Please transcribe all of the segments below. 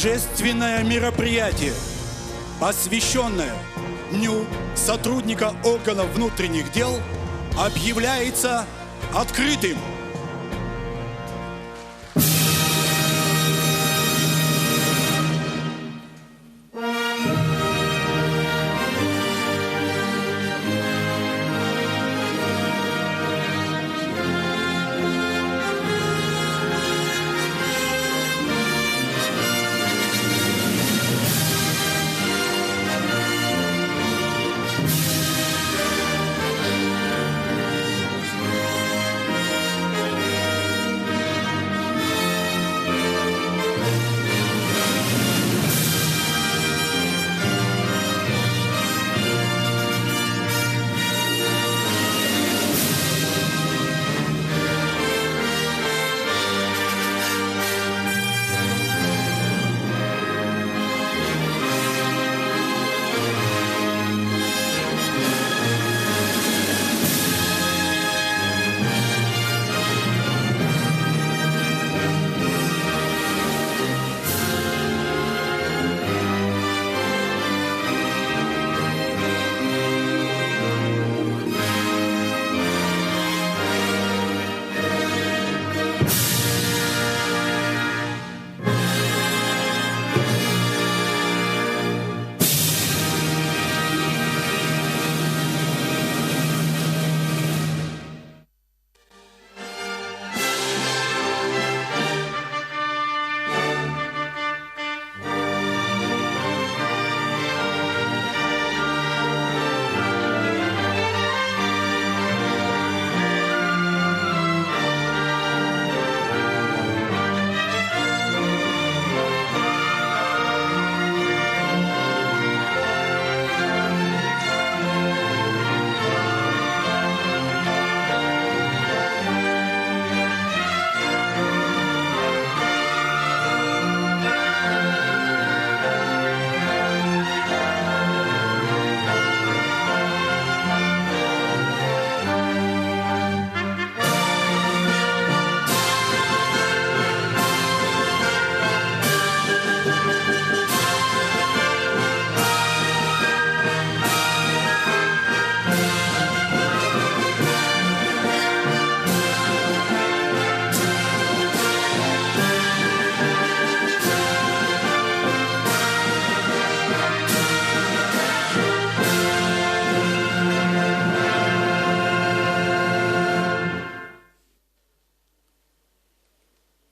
Торжественное мероприятие, посвященное Дню сотрудника органов внутренних дел, объявляется открытым.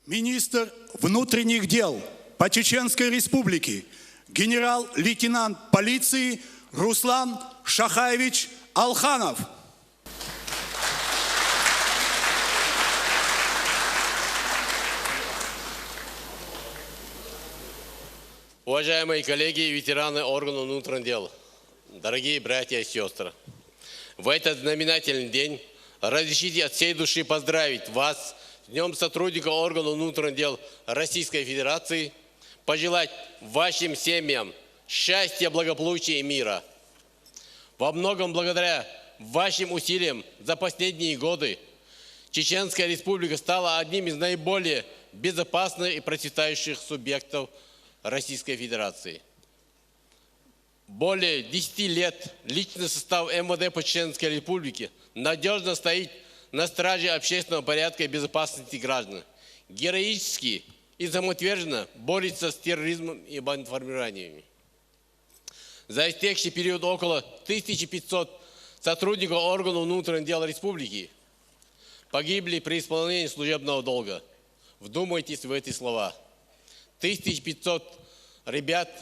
Министр внутренних дел по Чеченской Республике, генерал-лейтенант полиции Руслан Шахаевич Алханов. Уважаемые коллеги и ветераны органов внутренних дел, дорогие братья и сестры, в этот знаменательный день разрешите от всей души поздравить вас с Днем сотрудника органов внутренних дел Российской Федерации, пожелать вашим семьям счастья, благополучия и мира. Во многом благодаря вашим усилиям за последние годы Чеченская Республика стала одним из наиболее безопасных и процветающих субъектов Российской Федерации. Более 10 лет личный состав МВД по Чеченской Республике надежно стоит на страже общественного порядка и безопасности граждан. Героически и самоотверженно борется с терроризмом и бандформированиями. За истекший период около 1500 сотрудников органов внутренних дел Республики погибли при исполнении служебного долга. Вдумайтесь в эти слова. 1500 ребят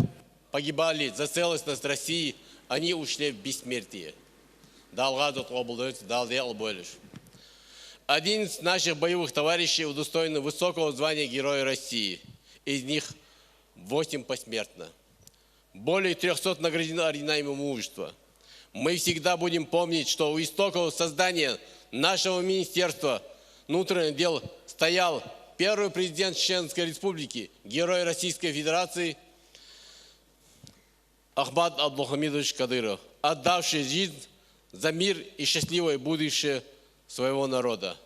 погибали за целостность России, они ушли в бессмертие. Один из наших боевых товарищей удостоен высокого звания Героя России. Из них 8 посмертно. Более 300 награждены орденами мужества. Мы всегда будем помнить, что у истоков создания нашего Министерства внутренних дел стоял первый президент Чеченской Республики, Герой Российской Федерации Ахмад Абдулхамидович Кадыров, отдавший жизнь за мир и счастливое будущее своего народа.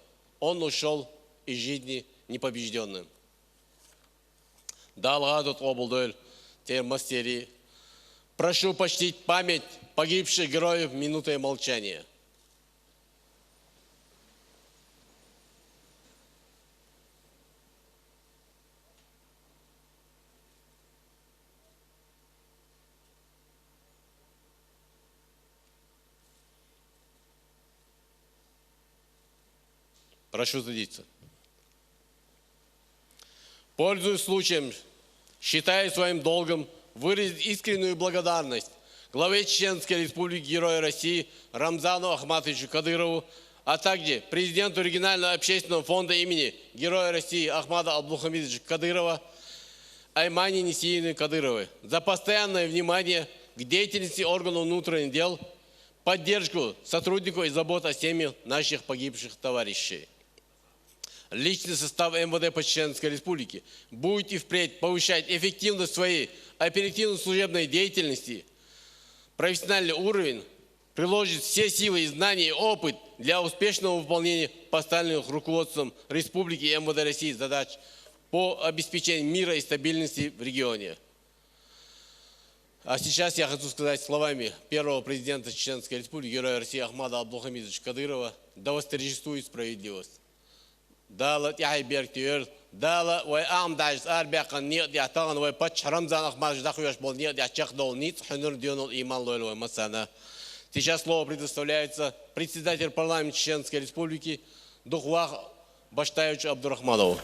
Он ушел из жизни непобежденным. Далгадут Облдоль, Термастери. Прошу почтить память погибших героев минутой молчания. Прошу садиться. Пользуясь случаем, считаю своим долгом выразить искреннюю благодарность главе Чеченской Республики Героя России Рамзану Ахматовичу Кадырову, а также президенту регионального общественного фонда имени Героя России Ахмада Абдулхамидовича Кадырова Аймане Несиевне Кадыровой за постоянное внимание к деятельности органов внутренних дел, поддержку сотрудников и заботу о семьях наших погибших товарищей. Личный состав МВД по Чеченской Республике будет и впредь повышать эффективность своей оперативно-служебной деятельности, профессиональный уровень, приложит все силы и знания и опыт для успешного выполнения поставленных руководством Республики и МВД России задач по обеспечению мира и стабильности в регионе. А сейчас я хочу сказать словами первого президента Чеченской Республики, Героя России Ахмада Абдулхамидовича Кадырова: да восторжествует справедливость. Дала тяйбертер, дала вай амдайс арбякан нет ятаган вай пач Рамзан Ахмадович дахуяш бол нет ячах дол ниц ханур дионол иман лойлой масана. Сейчас слово предоставляется председатель парламента Чеченской Республики Духвах Баштаевичу Абдурахманову.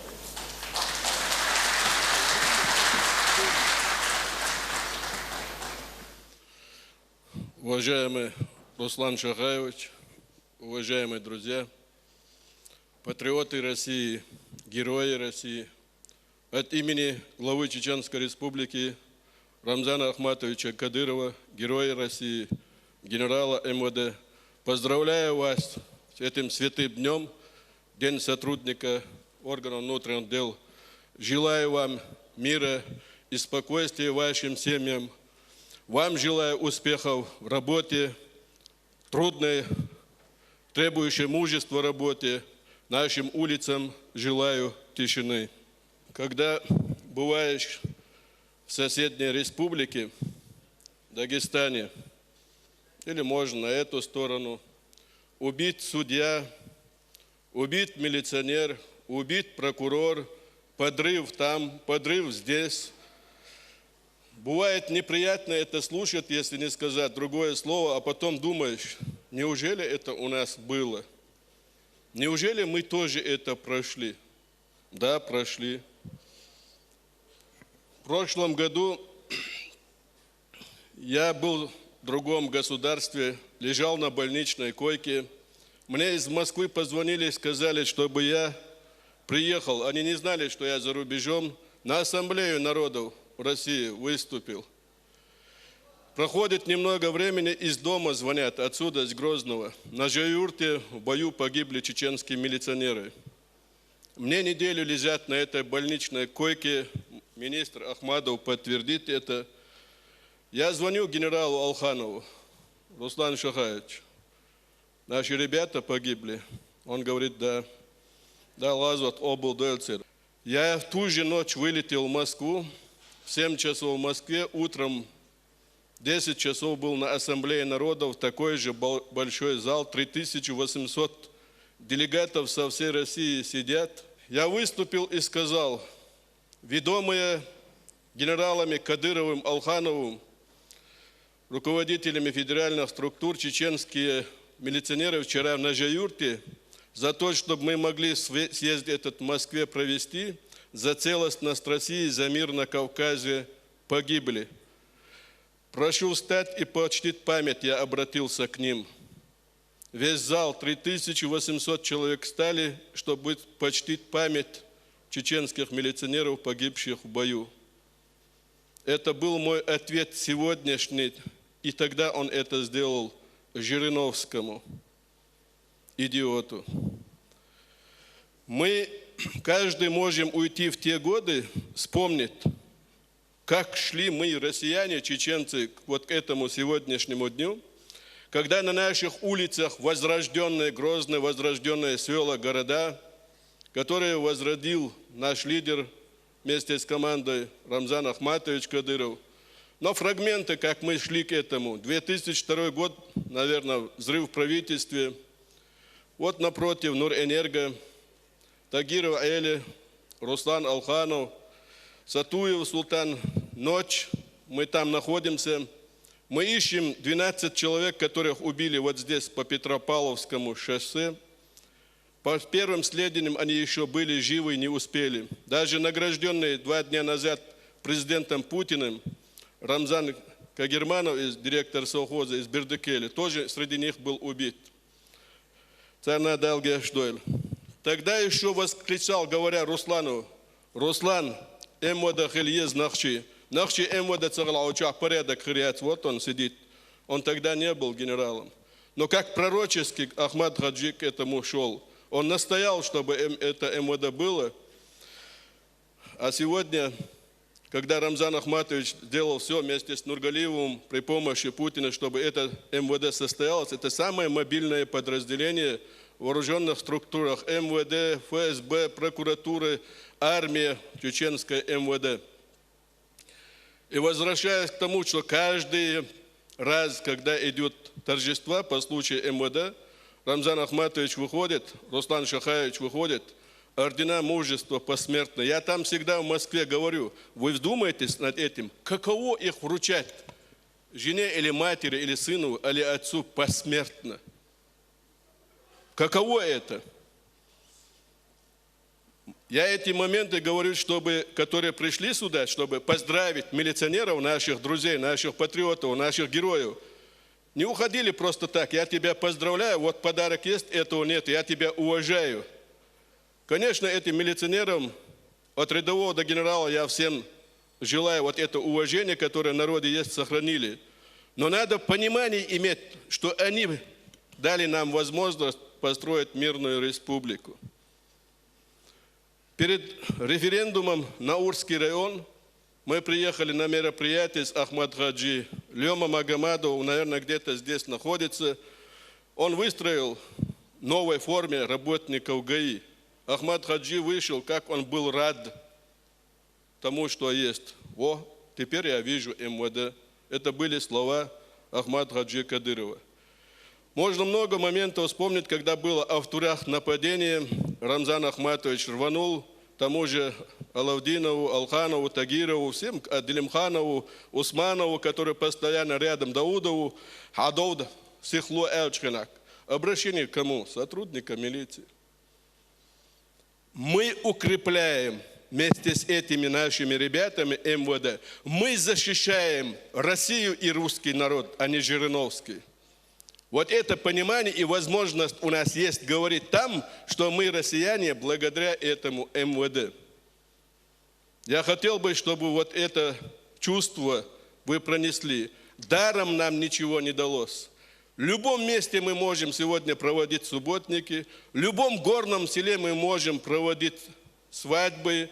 Уважаемый Руслан Шахаевич, уважаемые друзья, патриоты России, герои России, от имени главы Чеченской Республики Рамзана Ахматовича Кадырова, героя России, генерала МВД, поздравляю вас с этим святым днем, День сотрудника органов внутренних дел. Желаю вам мира и спокойствия вашим семьям. Вам желаю успехов в работе, трудной, требующей мужества работе. Нашим улицам желаю тишины. Когда бываешь в соседней республике, Дагестане, или можно на эту сторону, убит судья, убит милиционер, убит прокурор, подрыв там, подрыв здесь. Бывает неприятно это слушать, если не сказать другое слово, а потом думаешь, неужели это у нас было? Неужели мы тоже это прошли? Да, прошли. В прошлом году я был в другом государстве, лежал на больничной койке. Мне из Москвы позвонили и сказали, чтобы я приехал. Они не знали, что я за рубежом, на Ассамблею народов в России выступил. Проходит немного времени, из дома звонят, отсюда, из Грозного. На Жаюрте в бою погибли чеченские милиционеры. Мне неделю лежат на этой больничной койке, министр Ахмадов подтвердит это. Я звоню генералу Алханову: Руслан Шахаевич, наши ребята погибли. Он говорит: да. Да, Лазват Облдольцер. Я в ту же ночь вылетел в Москву, в 7 часов в Москве, утром 10 часов был на Ассамблее народов, такой же большой зал, 3800 делегатов со всей России сидят. Я выступил и сказал: ведомые генералами Кадыровым, Алхановым, руководителями федеральных структур, чеченские милиционеры вчера на Жаюрте за то, чтобы мы могли съезд этот в Москве провести, за целостность России, за мир на Кавказе погибли. Прошу встать и почтить память, я обратился к ним. Весь зал, 3800 человек стали, чтобы почтить память чеченских милиционеров, погибших в бою. Это был мой ответ сегодняшний, и тогда он это сделал Жириновскому, идиоту. Мы, каждый, можем уйти в те годы, вспомнить, как шли мы, россияне, чеченцы, вот к этому сегодняшнему дню, когда на наших улицах возрожденные, Грозные, возрожденные села, города, которые возродил наш лидер вместе с командой Рамзан Ахматович Кадыров. Но фрагменты, как мы шли к этому. 2002 год, наверное, взрыв в правительстве. Вот напротив Нурэнерго, Тагиров Эли, Руслан Алханов, Сатуев Султан, ночь, мы там находимся. Мы ищем 12 человек, которых убили вот здесь по Петропавловскому шоссе. По первым сведениям они еще были живы и не успели. Даже награжденный 2 дня назад президентом Путиным Рамзан Кагерманов, директор совхоза из Бердыкели, тоже среди них был убит. Царна Далге Шдойль. Тогда еще восклицал, говоря Руслану: Руслан, эмода хельез нахчи. Нахчи эмода царлаучах порядок хряц. Вот он сидит. Он тогда не был генералом. Но как пророчески Ахмад Хаджи к этому шел. Он настоял, чтобы это эмода было. А сегодня, когда Рамзан Ахматович сделал все вместе с Нургалиевым при помощи Путина, чтобы это МВД состоялось, это самое мобильное подразделение в вооруженных структурах МВД, ФСБ, прокуратуры, армия, чеченская МВД. И возвращаясь к тому, что каждый раз, когда идет торжества по случаю МВД, Рамзан Ахматович выходит, Руслан Шахаевич выходит, ордена мужества посмертно. Я там всегда в Москве говорю, вы вдумаетесь над этим, каково их вручать жене или матери, или сыну, или отцу посмертно? Каково это? Я эти моменты говорю, которые пришли сюда, чтобы поздравить милиционеров, наших друзей, наших патриотов, наших героев. Не уходили просто так, я тебя поздравляю, вот подарок есть, этого нет, я тебя уважаю. Конечно, этим милиционерам, от рядового до генерала, я всем желаю вот это уважение, которое в народе есть, сохранили. Но надо понимание иметь, что они дали нам возможность построить мирную республику. Перед референдумом на Урский район мы приехали на мероприятие с Ахмад Хаджи. Лема Магомадов, наверное, где-то здесь находится. Он выстроил в новой форме работников ГАИ. Ахмад Хаджи вышел, как он был рад тому, что есть. О, теперь я вижу МВД. Это были слова Ахмад Хаджи Кадырова. Можно много моментов вспомнить, когда было в Турях нападение. Рамзан Ахматович рванул тому же Алавдинову, Алханову, Тагирову, всем, Делимханову, Усманову, который постоянно рядом, Даудову, Хадовда, Сихло Элчхенак. Обращение к кому? Сотрудникам милиции. Мы укрепляем вместе с этими нашими ребятами МВД. Мы защищаем Россию и русский народ, а не Жириновский. Вот это понимание и возможность у нас есть говорить там, что мы россияне благодаря этому МВД. Я хотел бы, чтобы вот это чувство вы пронесли. Даром нам ничего не далось. В любом месте мы можем сегодня проводить субботники, в любом горном селе мы можем проводить свадьбы,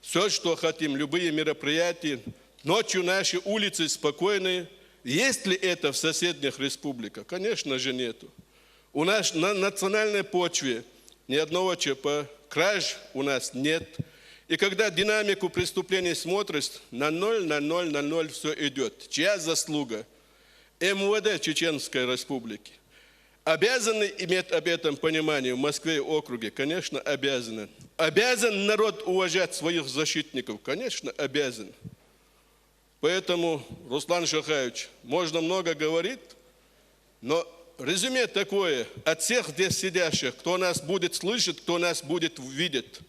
все, что хотим, любые мероприятия. Ночью наши улицы спокойные. Есть ли это в соседних республиках? Конечно же нету. У нас на национальной почве ни одного ЧП, краж у нас нет. И когда динамику преступлений смотришь, на ноль все идет. Чья заслуга? МВД Чеченской Республики. Обязаны иметь об этом понимание в Москве и округе? Конечно, обязаны. Обязан народ уважать своих защитников? Конечно, обязан. Поэтому, Руслан Шахаевич, можно много говорить, но резюме такое от всех здесь сидящих, кто нас будет слышать, кто нас будет видеть.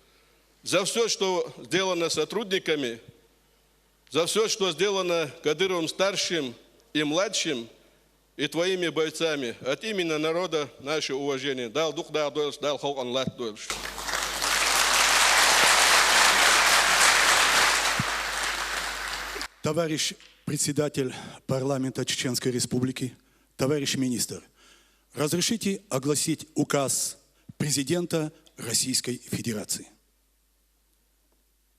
За все, что сделано сотрудниками, за все, что сделано Кадыровым старшим и младшим, и твоими бойцами, от имени народа наше уважение. Дал дух, дал дольш, дал хол анлат дольш. Товарищ председатель парламента Чеченской Республики, товарищ министр, разрешите огласить указ президента Российской Федерации.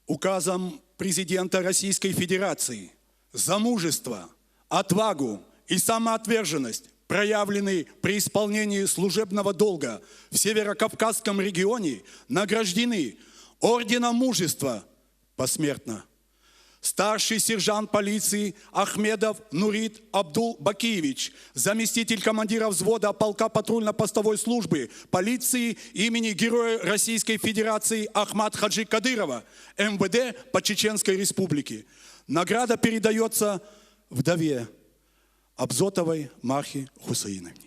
Указом президента Российской Федерации за мужество, отвагу и самоотверженность, проявленные при исполнении служебного долга в Северокавказском регионе, награждены Орденом Мужества посмертно. Старший сержант полиции Ахмедов Нурит Абдул-Бакиевич, заместитель командира взвода полка патрульно-постовой службы полиции имени Героя Российской Федерации Ахмат Хаджи Кадырова, МВД по Чеченской Республике. Награда передается вдове Абзотовой Махе Хусаиновне.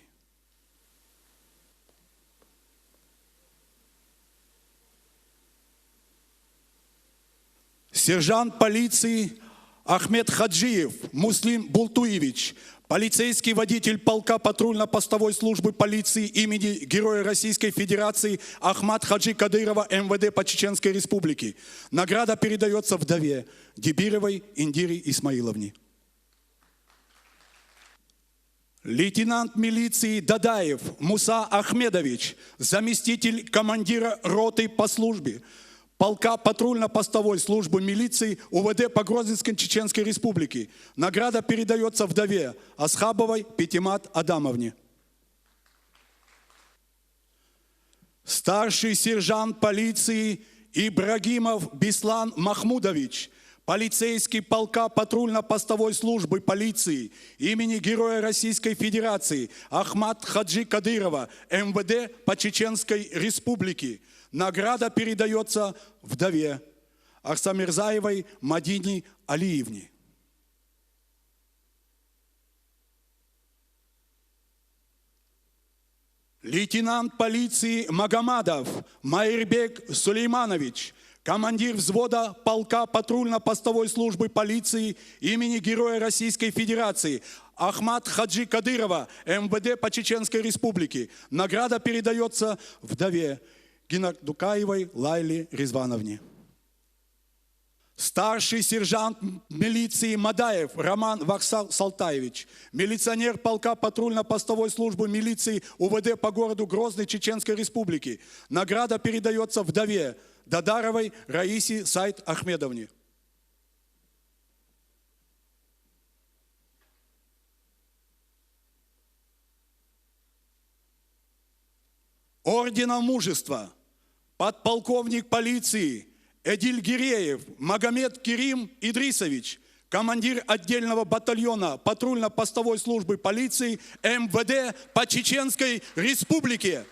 Сержант полиции Ахмед Хаджиев Муслим Бултуевич, полицейский водитель полка патрульно-постовой службы полиции имени Героя Российской Федерации Ахмат Хаджи Кадырова, МВД по Чеченской Республике. Награда передается вдове Дибировой Индире Исмаиловне. Лейтенант милиции Дадаев Муса Ахмедович, заместитель командира роты по службе полка патрульно-постовой службы милиции УВД по Грозненской Чеченской Республике. Награда передается вдове Асхабовой Петимат Адамовне. Старший сержант полиции Ибрагимов Беслан Махмудович, полицейский полка патрульно-постовой службы полиции имени Героя Российской Федерации Ахмат Хаджи Кадырова, МВД по Чеченской Республике. Награда передается вдове Арсамирзаевой Мадине Алиевне. Лейтенант полиции Магомадов Майрбек Сулейманович, командир взвода полка патрульно-постовой службы полиции имени Героя Российской Федерации Ахмат Хаджи Кадырова, МВД по Чеченской Республике. Награда передается вдове Гинардукаевой Лайле Резвановне. Старший сержант милиции Мадаев Роман Вахсал-Салтаевич, милиционер полка патрульно-постовой службы милиции УВД по городу Грозный Чеченской Республики. Награда передается вдове Дадаровой Раисе Сайт Ахмедовне. Ордена Мужества подполковник полиции Эдиль Гиреев Магомед Кирим Идрисович, командир отдельного батальона патрульно-постовой службы полиции МВД по Чеченской Республике.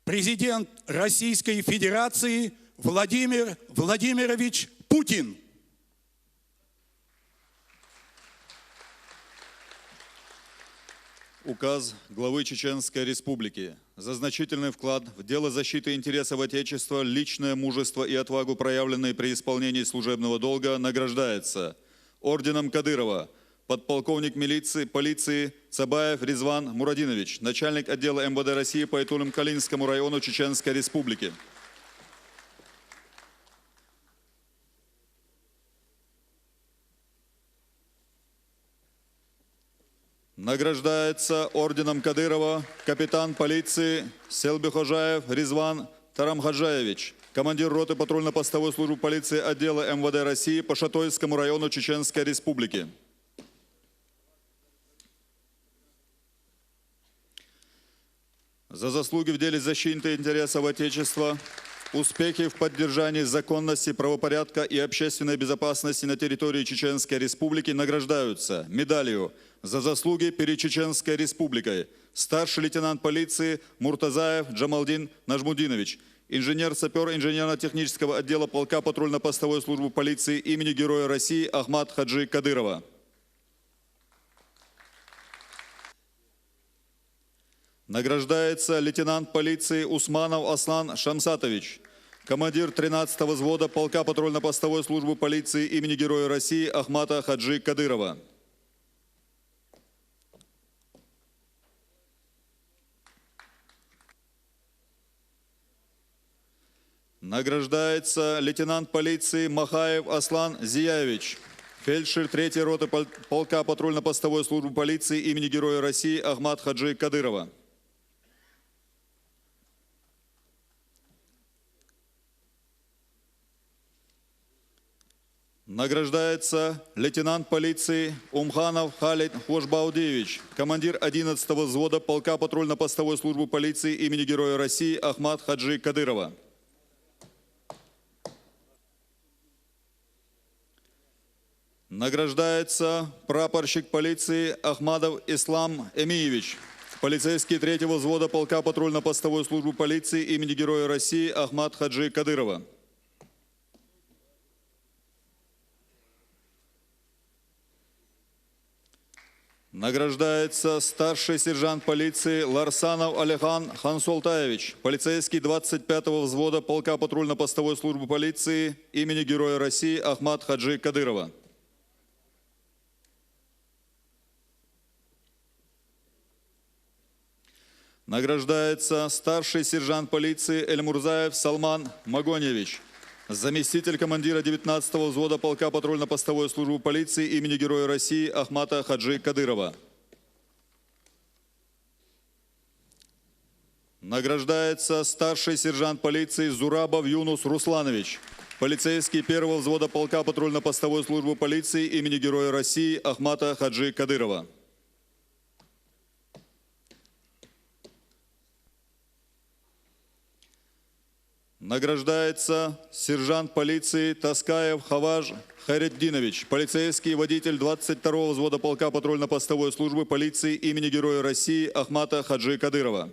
Президент Российской Федерации Владимир Владимирович Путин. Указ главы Чеченской Республики. За значительный вклад в дело защиты интересов Отечества, личное мужество и отвагу, проявленные при исполнении служебного долга, награждается орденом Кадырова подполковник полиции Цабаев Резван Мурадинович, начальник отдела МВД России по Итулым-Калининскому району Чеченской Республики. Награждается орденом Кадырова капитан полиции Селбихожаев Резван Тарамхаджаевич, командир роты патрульно-постовой службы полиции отдела МВД России по Шатойскому району Чеченской Республики. За заслуги в деле защиты интересов Отечества, успехи в поддержании законности, правопорядка и общественной безопасности на территории Чеченской Республики награждаются медалью за заслуги перед Чеченской Республикой старший лейтенант полиции Муртазаев Джамалдин Нажмудинович, инженер-сапер инженерно-технического отдела полка патрульно-постовой службы полиции имени Героя России Ахмат Хаджи Кадырова. Награждается лейтенант полиции Усманов Аслан Шамсатович, командир 13-го взвода полка патрульно-постовой службы полиции имени Героя России Ахмата Хаджи Кадырова. Награждается лейтенант полиции Махаев Аслан Зияевич, фельдшер 3-й роты полка патрульно-постовой службы полиции имени Героя России Ахмат Хаджи Кадырова. Награждается лейтенант полиции Умханов Халид Хошбаудиевич, командир 11-го взвода полка патрульно-постовой службы полиции имени Героя России Ахмат Хаджи Кадырова. Награждается прапорщик полиции Ахмадов Ислам Эмиевич, полицейский 3-го взвода полка патрульно-постовой службы полиции имени Героя России Ахмат Хаджи Кадырова. Награждается старший сержант полиции Ларсанов Алихан Хансултаевич, полицейский 25-го взвода полка патрульно-постовой службы полиции имени Героя России Ахмат Хаджи Кадырова. Награждается старший сержант полиции Эльмурзаев Салман Магоньевич, заместитель командира 19-го взвода полка патрульно-постовой службы полиции имени Героя России Ахмата Хаджи Кадырова. Награждается старший сержант полиции Зурабов Юнус Русланович, полицейский 1-го взвода полка патрульно-постовой службы полиции имени Героя России Ахмата Хаджи Кадырова. Награждается сержант полиции Таскаев Хаваж Хайретдинович, полицейский водитель 22-го взвода полка патрульно-постовой службы полиции имени Героя России Ахмата Хаджи Кадырова.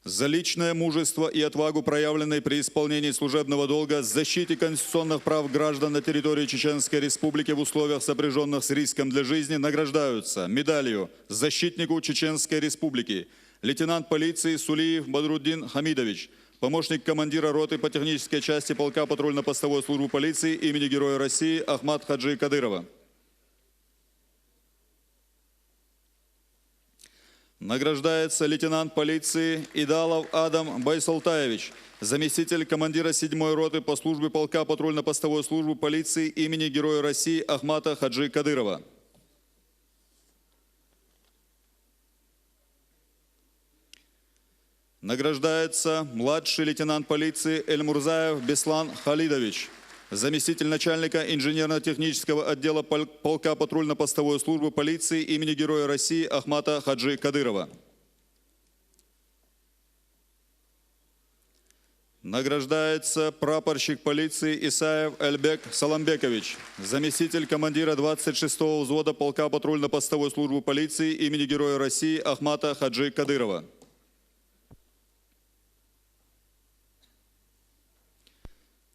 За личное мужество и отвагу, проявленные при исполнении служебного долга, защите конституционных прав граждан на территории Чеченской Республики в условиях, сопряженных с риском для жизни, награждаются медалью защитнику Чеченской Республики лейтенант полиции Сулиев Бадруддин Хамидович, помощник командира роты по технической части полка патрульно-постовой службы полиции имени Героя России Ахмат Хаджи Кадырова. Награждается лейтенант полиции Идалов Адам Байсалтаевич, заместитель командира 7-й роты по службе полка патрульно-постовой службы полиции имени Героя России Ахмата Хаджи Кадырова. Награждается младший лейтенант полиции Эльмурзаев Беслан Халидович, заместитель начальника инженерно-технического отдела полка патрульно-постовой службы полиции имени Героя России Ахмата Хаджи Кадырова. Награждается прапорщик полиции Исаев Эльбек Саламбекович, заместитель командира 26-го взвода полка патрульно-постовой службы полиции имени Героя России Ахмата Хаджи Кадырова.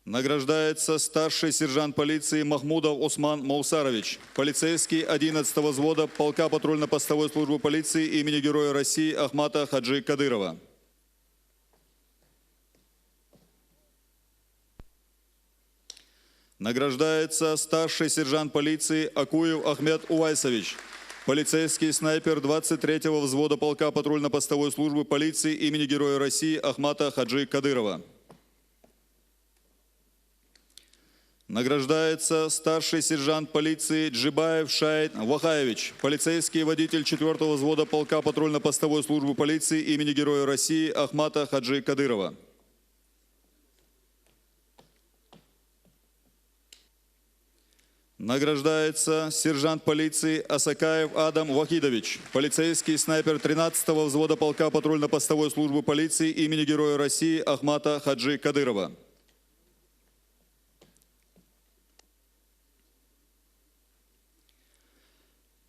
Награждается старший сержант полиции Махмудов Усман Маусарович, полицейский 11-го взвода полка патрульно-постовой службы полиции имени Героя России Ахмата Хаджи Кадырова. Награждается старший сержант полиции Акуев Ахмед Увайсович, полицейский снайпер 23-го взвода полка патрульно-постовой службы полиции имени Героя России Ахмата Хаджи Кадырова. Награждается старший сержант полиции Джибаев Шаид Вахаевич, полицейский водитель 4-го взвода полка патрульно-постовой службы полиции имени Героя России Ахмата Хаджи Кадырова. Награждается сержант полиции Асакаев Адам Вахидович, полицейский снайпер 13-го взвода полка патрульно-постовой службы полиции имени Героя России Ахмата Хаджи Кадырова.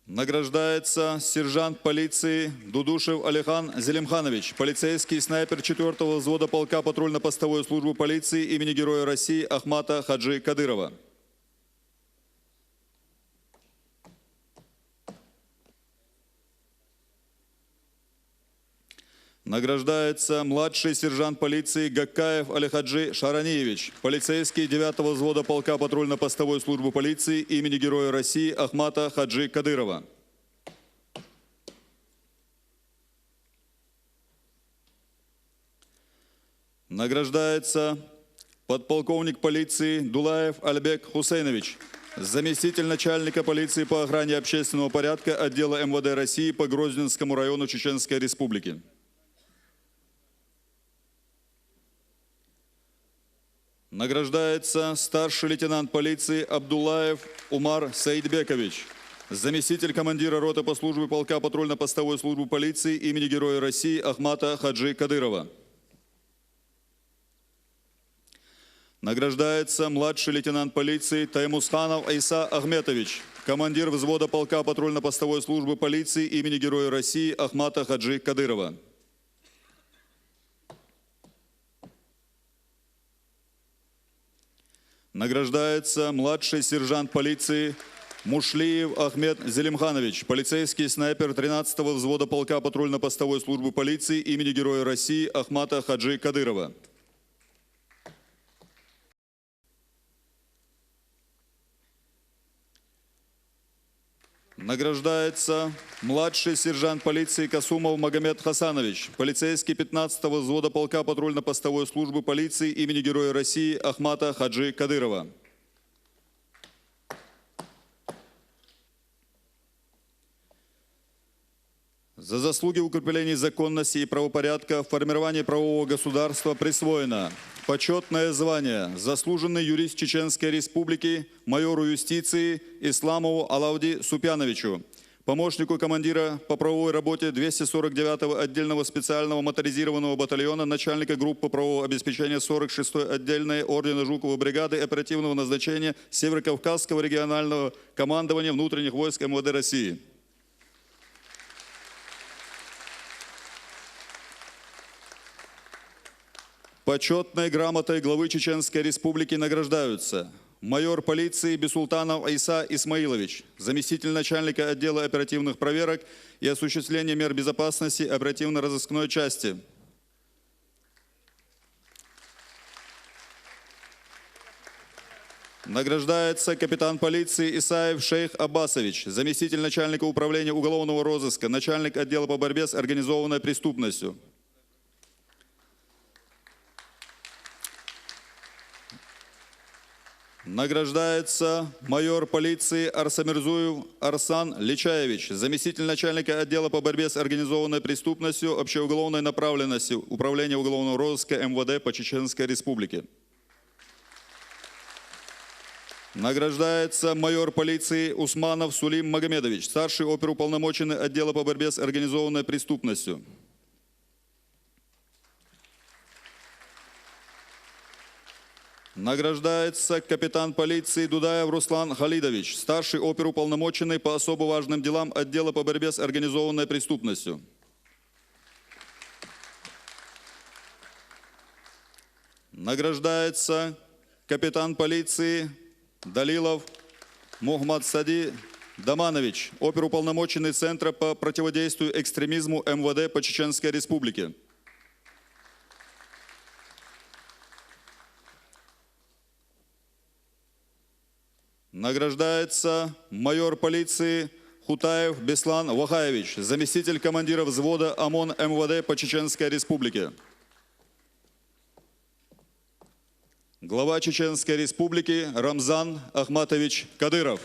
Награждается сержант полиции Дудушев Алихан Зелимханович, полицейский снайпер 4-го взвода полка патрульно-постовой службы полиции имени Героя России Ахмата Хаджи Кадырова. Награждается младший сержант полиции Гаккаев Алихаджи Шараниевич, полицейский 9-го взвода полка патрульно-постовой службы полиции имени Героя России Ахмата Хаджи Кадырова. Награждается подполковник полиции Дулаев Альбек Хусейнович, заместитель начальника полиции по охране общественного порядка отдела МВД России по Грозненскому району Чеченской Республики. Награждается старший лейтенант полиции Абдуллаев Умар Саидбекович, заместитель командира роты по службе полка патрульно-постовой службы полиции имени Героя России Ахмата Хаджи Кадырова. Награждается младший лейтенант полиции Таймусханов Айса Ахметович, командир взвода полка патрульно-постовой службы полиции имени Героя России Ахмата Хаджи Кадырова. Награждается младший сержант полиции Мушлиев Ахмед Зелимханович, полицейский снайпер 13-го взвода полка патрульно-постовой службы полиции имени Героя России Ахмата Хаджи Кадырова. Награждается младший сержант полиции Касумов Магомед Хасанович, полицейский 15-го взвода полка патрульно-постовой службы полиции имени Героя России Ахмата Хаджи Кадырова. За заслуги в укреплении законности и правопорядка в формировании правового государства присвоено почетное звание «Заслуженный юрист Чеченской Республики» майору юстиции Исламову Алауди Супяновичу, помощнику командира по правовой работе 249-го отдельного специального моторизированного батальона, начальника группы правового обеспечения 46-й отдельной ордена Жукова бригады оперативного назначения Северокавказского регионального командования внутренних войск МВД России. Почетной грамотой главы Чеченской Республики награждаются майор полиции Бесултанов Айса Исмаилович, заместитель начальника отдела оперативных проверок и осуществления мер безопасности оперативно-розыскной части. Награждается капитан полиции Исаев Шейх Аббасович, заместитель начальника управления уголовного розыска, начальник отдела по борьбе с организованной преступностью. Награждается майор полиции Арсамирзуев Арсан Личаевич, заместитель начальника отдела по борьбе с организованной преступностью общеуголовной направленности Управления уголовного розыска МВД по Чеченской Республике. Награждается майор полиции Усманов Сулим Магомедович, старший оперуполномоченный отдела по борьбе с организованной преступностью. Награждается капитан полиции Дудаев Руслан Халидович, старший оперуполномоченный по особо важным делам отдела по борьбе с организованной преступностью. Награждается капитан полиции Далилов Мухмад Сади Даманович, оперуполномоченный Центра по противодействию экстремизму МВД по Чеченской Республике. Награждается майор полиции Хутаев Беслан Вахаевич, заместитель командира взвода ОМОН МВД по Чеченской Республике. Глава Чеченской Республики Рамзан Ахматович Кадыров.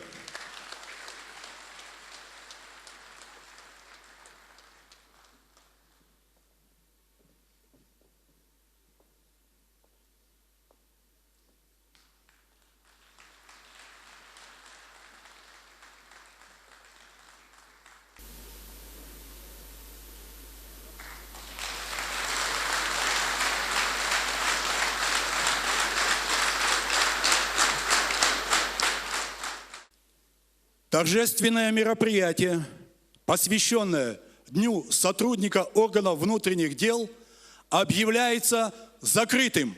Торжественное мероприятие, посвященное Дню сотрудника органов внутренних дел, объявляется закрытым.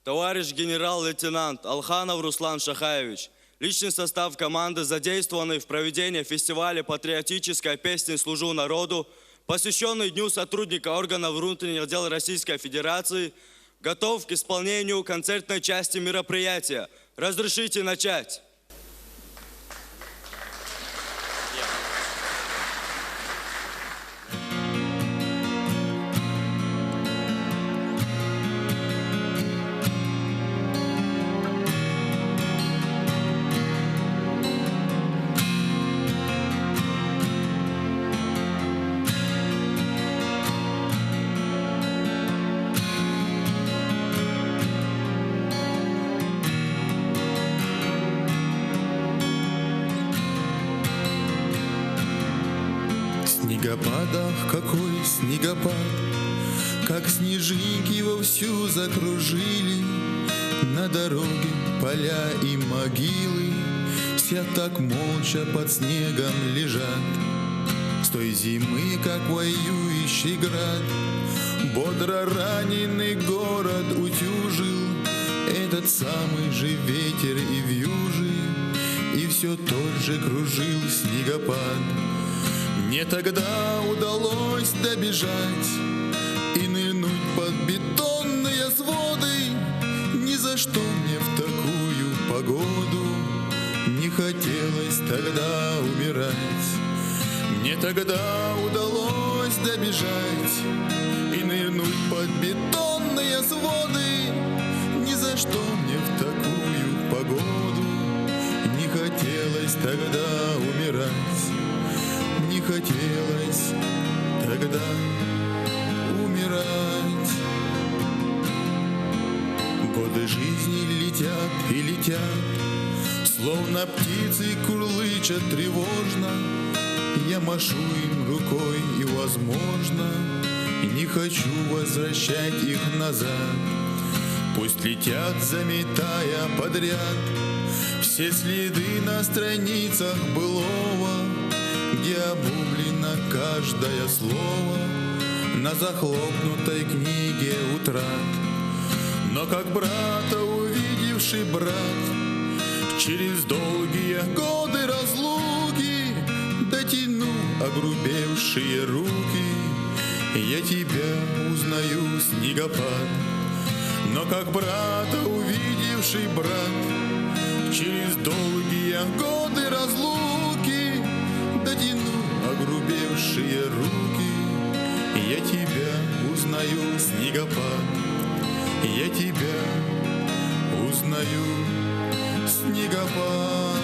товарищ генерал-лейтенант Алханов Руслан Шахаевич, личный состав команды, задействованный в проведении фестиваля патриотической песни «Служу народу», посвященный Дню сотрудника органов внутренних дел Российской Федерации, готов к исполнению концертной части мероприятия. Разрешите начать. снегопадах, какой снегопад, как снежинки вовсю закружили на дороге поля и могилы, все так молча под снегом лежат. С той зимы, как воюющий град, бодро раненый город утюжил этот самый же ветер и вьюжи, и все тот же кружил снегопад. Мне тогда удалось добежать и нырнуть под бетонные своды. Ни за что мне в такую погоду не хотелось тогда умирать. Мне тогда удалось добежать и нырнуть под бетонные своды. Ни за что мне в такую погоду не хотелось тогда умирать. Не хотелось тогда умирать. Годы жизни летят и летят, словно птицы курлычат тревожно. Я машу им рукой и, возможно, не хочу возвращать их назад. Пусть летят, заметая подряд все следы на страницах былого, где обуглено каждое слово на захлопнутой книге утрат. Но как брата увидевший брат через долгие годы разлуки, дотяну огрубевшие руки, я тебя узнаю, снегопад. Но как брата увидевший брат через долгие годы разлуки, дотяну огрубевшие руки, я тебя узнаю, снегопад. Я тебя узнаю, снегопад.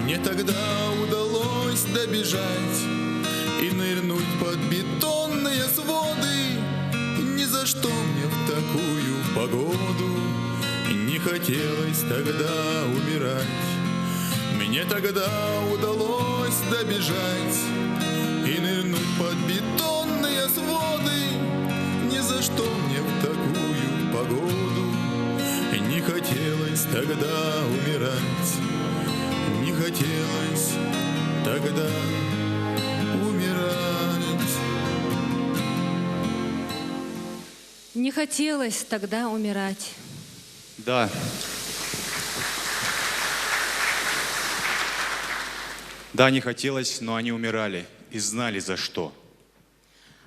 Мне тогда удалось добежать и нырнуть под бетонные своды. Ни за что мне в такую погоду не хотелось тогда умирать. Мне тогда удалось добежать и нырнуть под бетонные своды. Ни за что мне в такую погоду не хотелось тогда умирать. Не хотелось тогда умирать. Не хотелось тогда умирать. Да. Да, не хотелось, но они умирали и знали за что.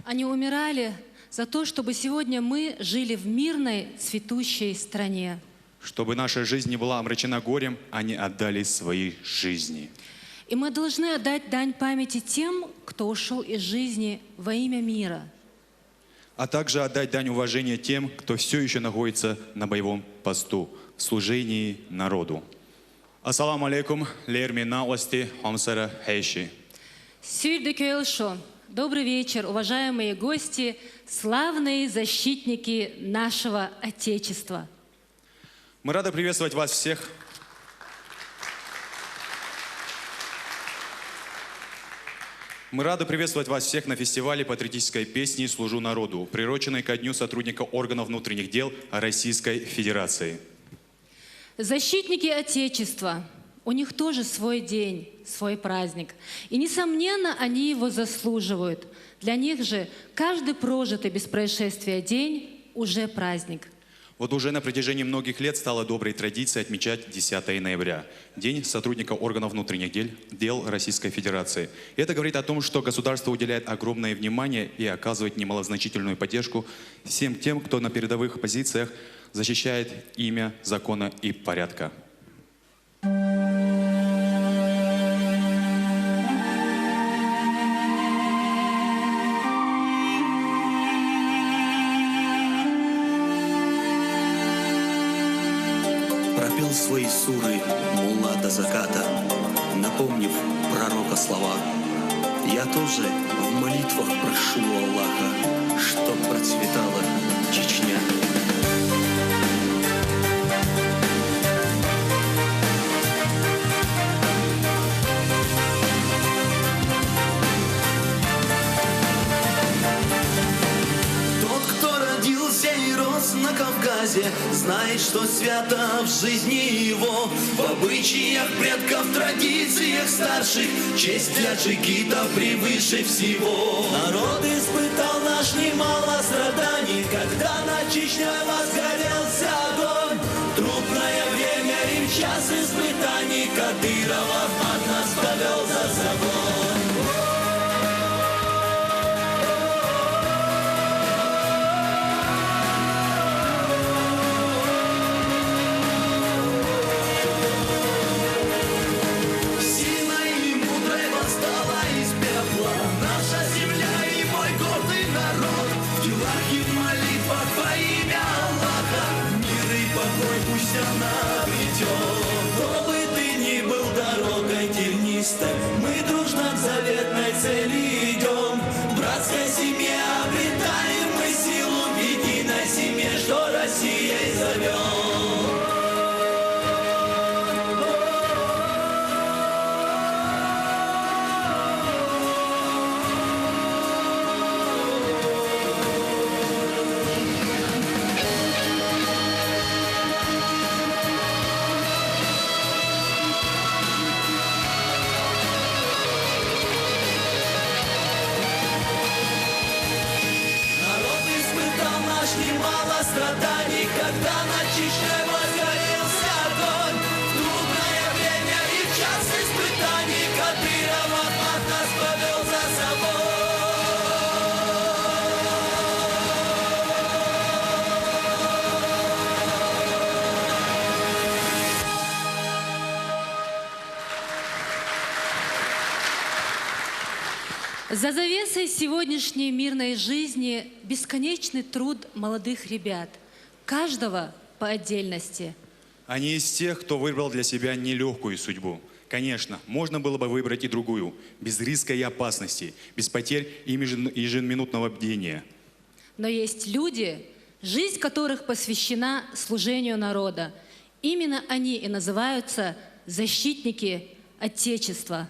Они умирали за то, чтобы сегодня мы жили в мирной, цветущей стране. Чтобы наша жизнь не была омрачена горем, они отдали свои жизни. И мы должны отдать дань памяти тем, кто ушел из жизни во имя мира. А также отдать дань уважения тем, кто все еще находится на боевом посту, в служении народу. Ассаламу алейкум, лерми наости, хамсара хейши. Сюрдекюэлшо. Добрый вечер, уважаемые гости, славные защитники нашего Отечества. Мы рады приветствовать вас всех. Мы рады приветствовать вас всех на фестивале патриотической песни «Служу народу», приуроченной ко Дню сотрудника органов внутренних дел Российской Федерации. Защитники Отечества, у них тоже свой день, свой праздник. И, несомненно, они его заслуживают. Для них же каждый прожитый без происшествия день уже праздник. Вот уже на протяжении многих лет стало доброй традицией отмечать 10 ноября, День сотрудника органов внутренних дел Российской Федерации. И это говорит о том, что государство уделяет огромное внимание и оказывает немалозначительную поддержку всем тем, кто на передовых позициях защищает имя закона и порядка. Пропел свои суры мулла до заката, напомнив пророка слова. Я тоже в молитвах прошу Аллаха, чтоб процветала Чечня. На Кавказе знает, что свято в жизни его, в обычаях предков, традициях старших, честь для джигитов превыше всего. Народ испытал наш немало страданий, когда над Чечней возгорелся огонь. Трудное время и в час испытаний Кадыров Ахмат нас повел за собой. Кто бы ты ни был дорогой тернистой, мы дружно к заветной цели идем. В братской семье обретаем мы силу, в единой семье, что Россией зовем. Страданий, когда над Чечней возгорелся огонь. В трудное время и в час испытаний Кадыров Ахмат нас повел за собой. За завесой сегодняшней мирной жизни бесконечный труд молодых ребят, каждого по отдельности. Они из тех, кто выбрал для себя нелегкую судьбу. Конечно, можно было бы выбрать и другую, без риска и опасности, без потерь и ежеминутного бдения. Но есть люди, жизнь которых посвящена служению народа. Именно они и называются защитники Отечества.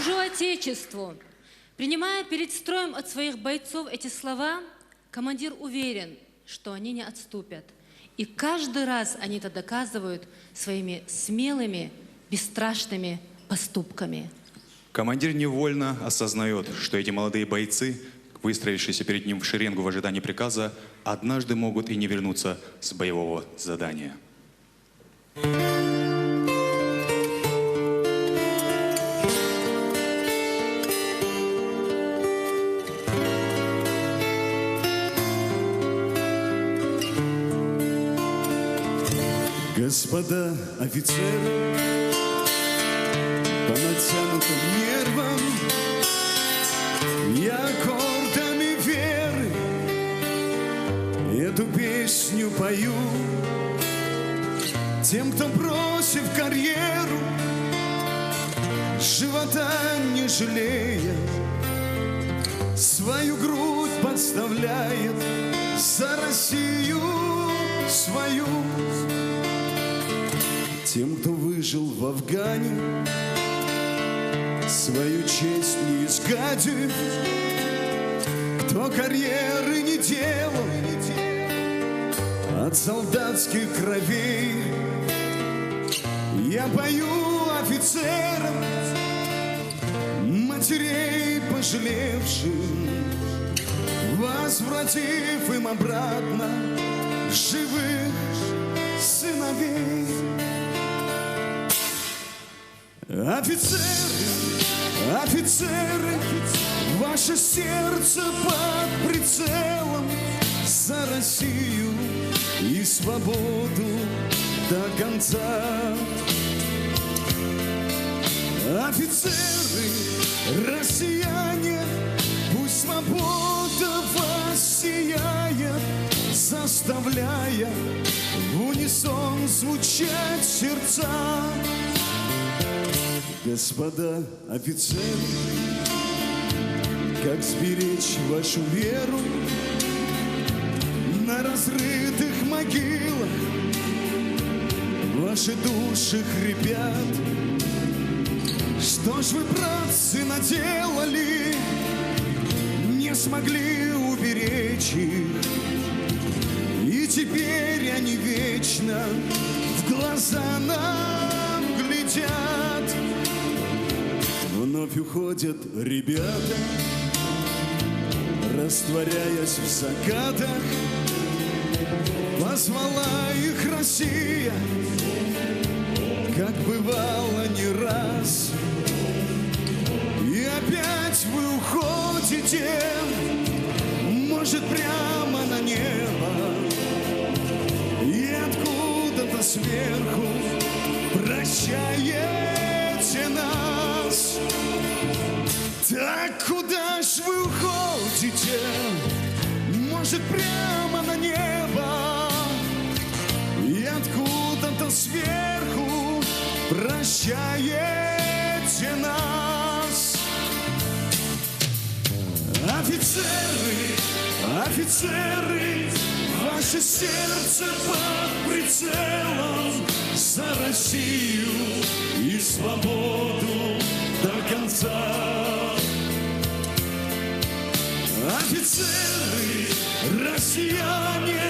Служу Отечеству. Принимая перед строем от своих бойцов эти слова, командир уверен, что они не отступят. И каждый раз они это доказывают своими смелыми, бесстрашными поступками. Командир невольно осознает, что эти молодые бойцы, выстроившиеся перед ним в шеренгу в ожидании приказа, однажды могут и не вернуться с боевого задания. Господа офицеры, по натянутым нервам Я аккордами веры эту песню пою тем, кто бросив карьеру, живота не жалея, свою грудь подставляет за Россию свою. Тем, кто выжил в Афгане, свою честь не изгадив, кто карьеры не делал от солдатских кровей. Я пою офицерам, матерей пожалевшим, возвратив им обратно живых сыновей. Офицеры, офицеры, ваше сердце под прицелом за Россию и свободу до конца. Офицеры, россияне, пусть свобода вас сияет, заставляя в унисон звучать сердца. Господа офицеры, как сберечь вашу веру на разрытых могилах? Ваши души хрипят. Что ж вы, братцы, наделали? Не смогли уберечь их, и теперь они вечно в глаза нам глядят. Вновь уходят ребята, растворяясь в закатах. Позвала их Россия, как бывало не раз. И опять вы уходите, может, прямо на небо, и откуда-то сверху прощаете нас. Так куда ж вы уходите? Может, прямо на небо, и откуда-то сверху прощаете нас. Офицеры, офицеры, ваше сердце под прицелом за Россию и свободу до конца. Офицеры, россияне,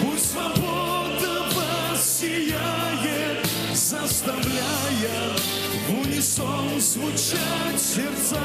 пусть свобода вас сияет, заставляя в унисон звучать сердца.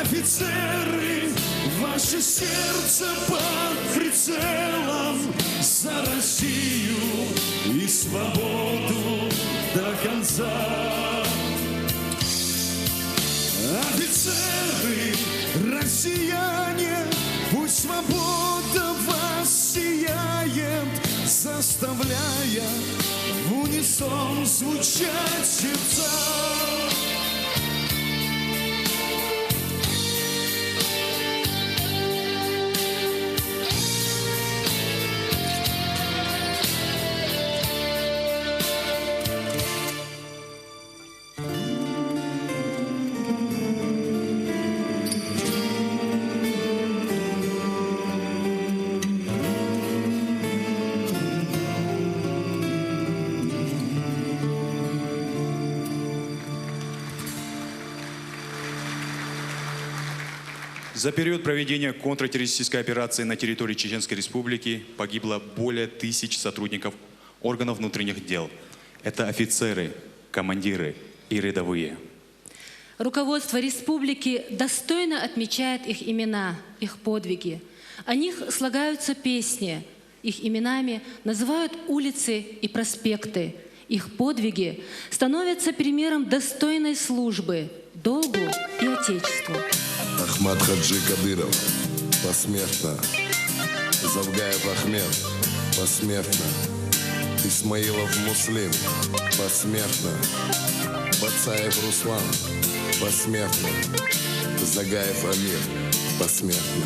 Офицеры, ваше сердце под прицелом за Россию и свободу до конца. Офицеры, россияне, пусть свобода вас сияет, заставляя в унисон звучать сердца. За период проведения контртеррористической операции на территории Чеченской Республики погибло более 1000 сотрудников органов внутренних дел. Это офицеры, командиры и рядовые. Руководство республики достойно отмечает их имена, их подвиги. О них слагаются песни, их именами называют улицы и проспекты. Их подвиги становятся примером достойной службы, долгу и Отечеству. Ахмат Хаджи Кадыров, посмертно. Завгаев Ахмед, посмертно. Исмаилов Муслим, посмертно. Бацаев Руслан, посмертно. Загаев Амир, посмертно.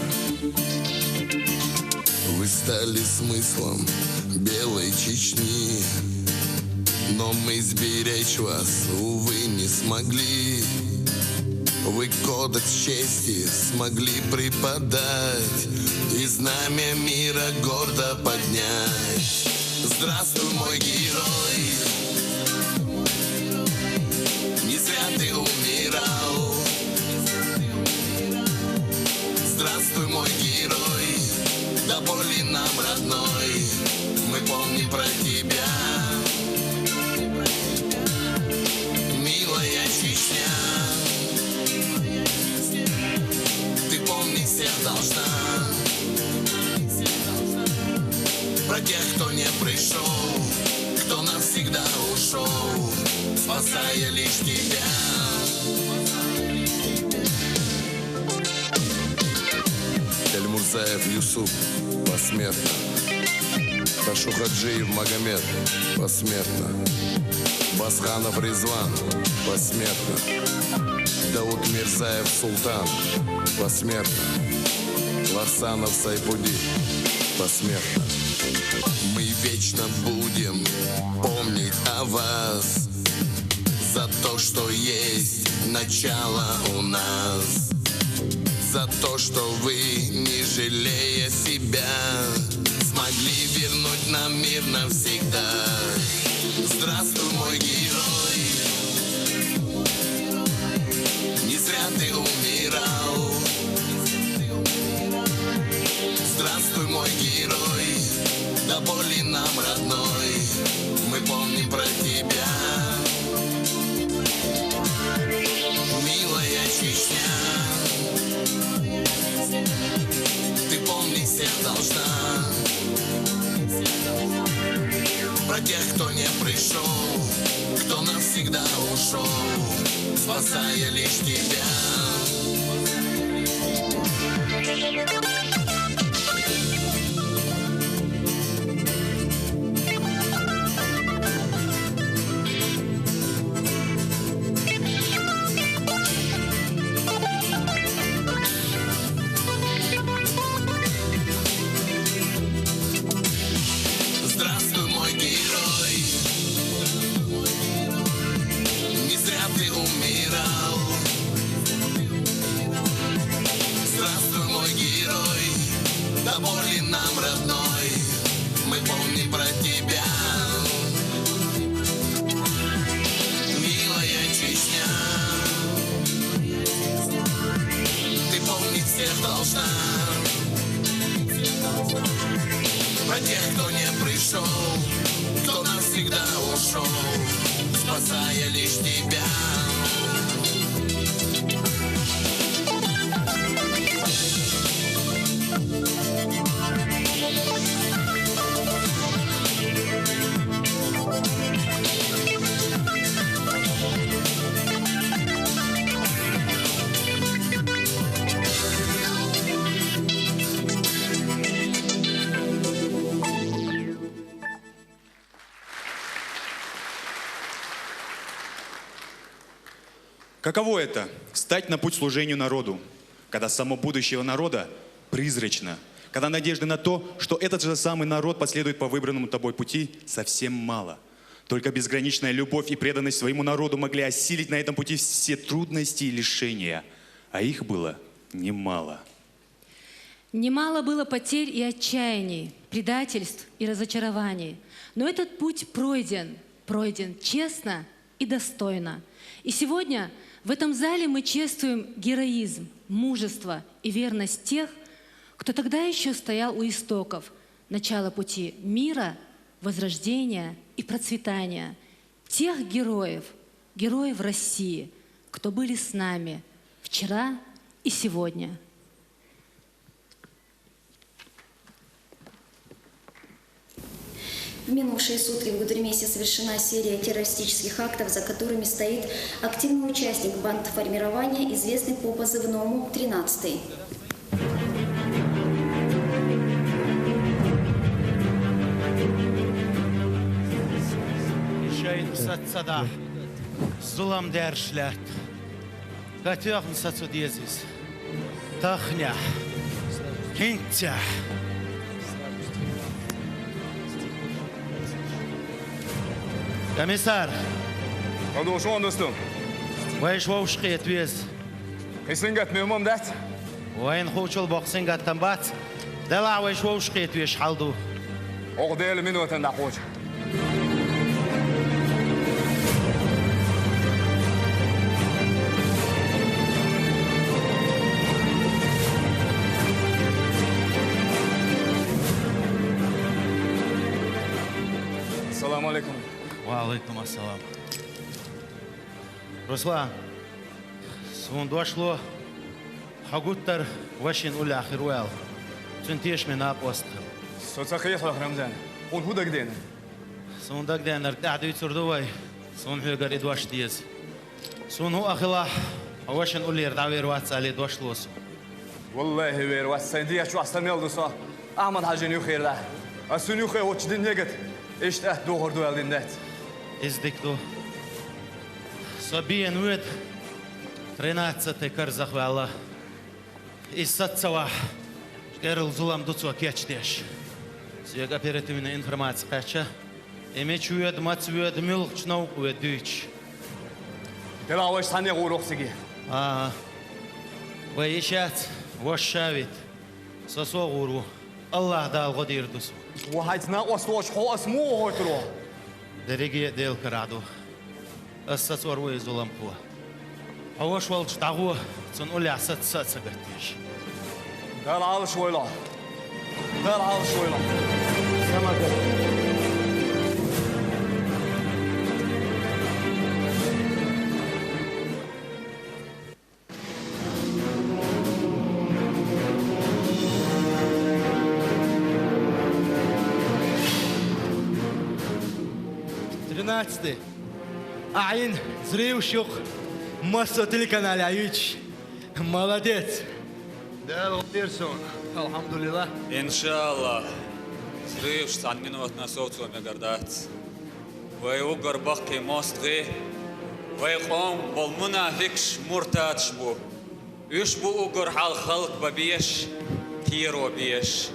Вы стали смыслом белой Чечни, но мы сберечь вас, увы, не смогли. Вы кодекс чести смогли преподать и знамя мира гордо поднять. Здравствуй, мой герой, не зря ты умирал. Здравствуй, мой герой, до боли нам родной, мы помним про тебя. Милая Чечня, ты помнить всех должна. Про тех, кто не пришел, кто навсегда ушел, спасая лишь тебя. Эльмурзаев Юсуп, посмертно. Ташухаджиев Магомед, посмертно. Басханов Резван, посмертно. Дауд Мирзаев Султан, посмертно. Ларсанов Сайпуди, посмертно. Мы вечно будем помнить о вас за то, что есть начало у нас, за то, что вы, не жалея себя, смогли вернуть нам мир навсегда. Здравствуй, мой герой, не зря ты умирал. Здравствуй, мой герой, до боли нам родной, мы помним про тебя. Милая Чечня, ты помнить всех должна. Про тех, кто не пришел, кто навсегда ушел, спасая лишь тебя. Про тех, кто не пришел, кто навсегда ушел, спасая лишь тебя. Каково это – стать на путь служению народу, когда само будущего народа призрачно, когда надежды на то, что этот же самый народ последует по выбранному тобой пути, совсем мало. Только безграничная любовь и преданность своему народу могли осилить на этом пути все трудности и лишения, а их было немало. Немало было потерь и отчаяний, предательств и разочарований. Но этот путь пройден честно и достойно. И сегодня в этом зале мы чествуем героизм, мужество и верность тех, кто тогда еще стоял у истоков начала пути мира, возрождения и процветания. тех героев, героев России, кто были с нами вчера и сегодня. В минувшие сутки в Гудермесе совершена серия террористических актов, за которыми стоит активный участник бандформирования, известный по позывному «13». Сада, зулам дершлят, готовим сацудезис, тахня, кинтя. Комиссар. Продолжу, достум. Вайш вовшкет вез. Хисингат мемом дат. Вайн хочул боксингат тамбат. Дала вайш вовшкет веш халду. Оғдел минутын да хоч. Ассаламу алейкум. Алейкум ассалам. Руслан, сон дошло, хагуттар вашин уля ахируэл. Центеш мен апостол. Соцахиях Рамзан. Он худак ден. Сон даг ден артаду цурдовай. Сон хюгар идваш диез. Сон ху ахила, вашин улер давер ватсали дошлос. والله وير واسندي شو احسن يلدو صح احمد حاجن يخير ده اسن يخير وتش دين يجت ايش ته دوغر دو يلدين ده Издикто. Собиен ует 13-й карзахвала. Из сатцава. Герл зулам дуцу кечдеш. Сег оперативная информация кача. Имеч ует мац ует милчнау ует дюч. Дела ваш сане уроксиги. Ваишат вошавит. Сосогуру. Аллах дал годир дусу. وهايتنا واسوش هو اسمه هو تروح درجة ديل كرادو أساس وروي زلام قوة أوش والج تعوه تنقول عسات سات سجتيش دار على شويلا دار على شويلا سمك 13. Айн, зревщух, масса телеканале Аюч. Молодец. Да, Лоперсон. Алхамдулилlah. Иншаллах. Зревш عن минут на соцу мегардат. ويوقر بقي مصدغي ويقوم بالمنافقش مرتاد شبو. يشبو أوقر حال خلق ببيش كيرو بيش.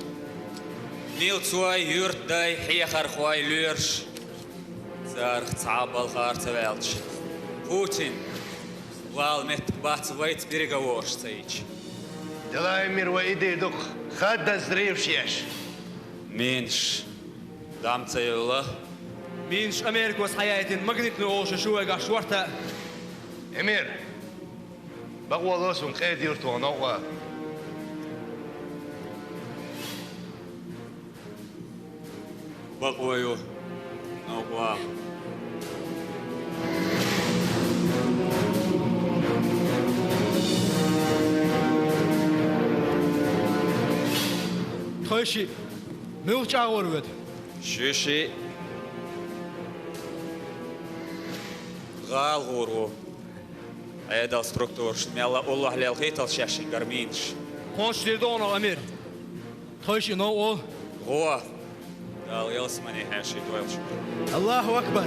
نيل تسوي يورت داي حيخر خواي ليرش. زارخ تعب الخار تبالش. بوتين والمت بات ويت بيرجاوش تيج. دلايمير وإيدي دق خد زريوشيش. مينش دام تيولا. مينش أمريكا وصحياتي مغنيت نوش شوية شورتا. أمير بقوا لوسون قيد يرتو نوع. بقوا يو نوع. خشي ملچ آورد. شيشي غال غورو. هذا ستركتور شميلا الله للخيط الشاشي قرمينش. خش لدون الأمير. خشي نوع. هو. قال يلسمني هاشي دويلش. الله أكبر.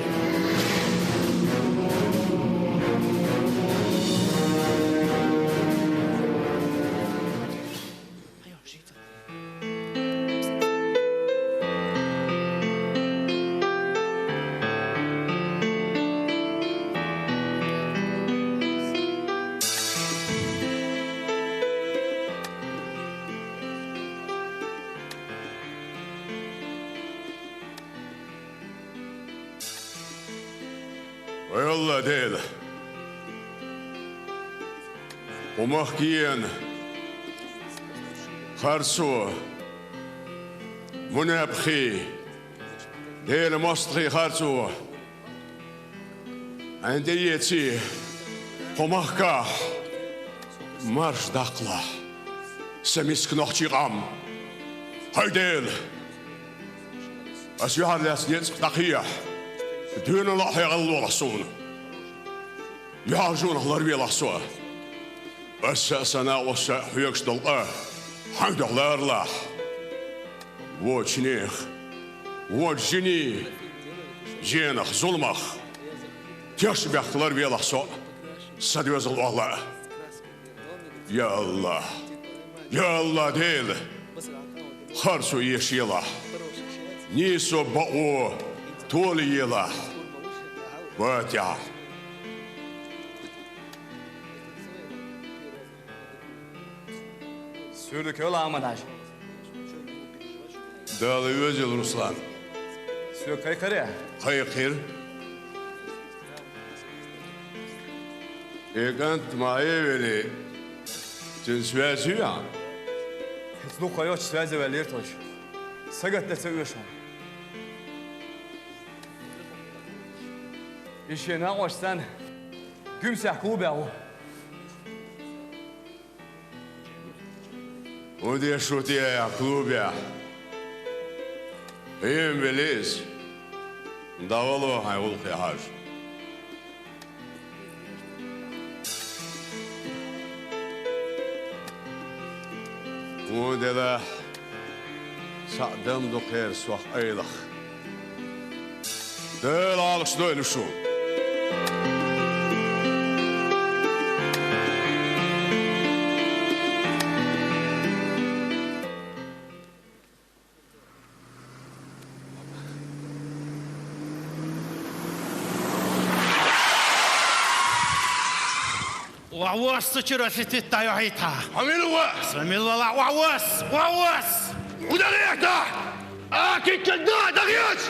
والله ديل ومخكين خرسو منابخي ديل مصطخي خرسو Андеети, помахка, маршдакла, самискнохчигам, хайдел, асюхарляс нецктахия, дюнала хайгаллоласун, яжун ларвеласуа, асасана оса хуяксдалга, хайдаларла, вочнех, вочжини, женах, зулмах, Тяж бяхтлар веласо, садвезал Аллах. Я Аллах дел, харсу еш ела, нисо бао, толи ела, батя. Sürdük öyle Ahmet Dalı özül Ruslan. Sürük kaykır ya. Kaykır. Ekant maeveli. Cinsvesi ya. Hiç kayoç sözü ve lirtoş. Sagat da seviyorsun. İşe ne hoşsan. Gümsah kube o. Onde шути я клубе. Им велис. Давало хайул хяж. Onde la sa'dam do khair swah aylakh. Del alx do ilushu. وعواس تشرفت التايوهيتا عملوا سميلوا لا وعواس ودريتا اكيد كنا دغيات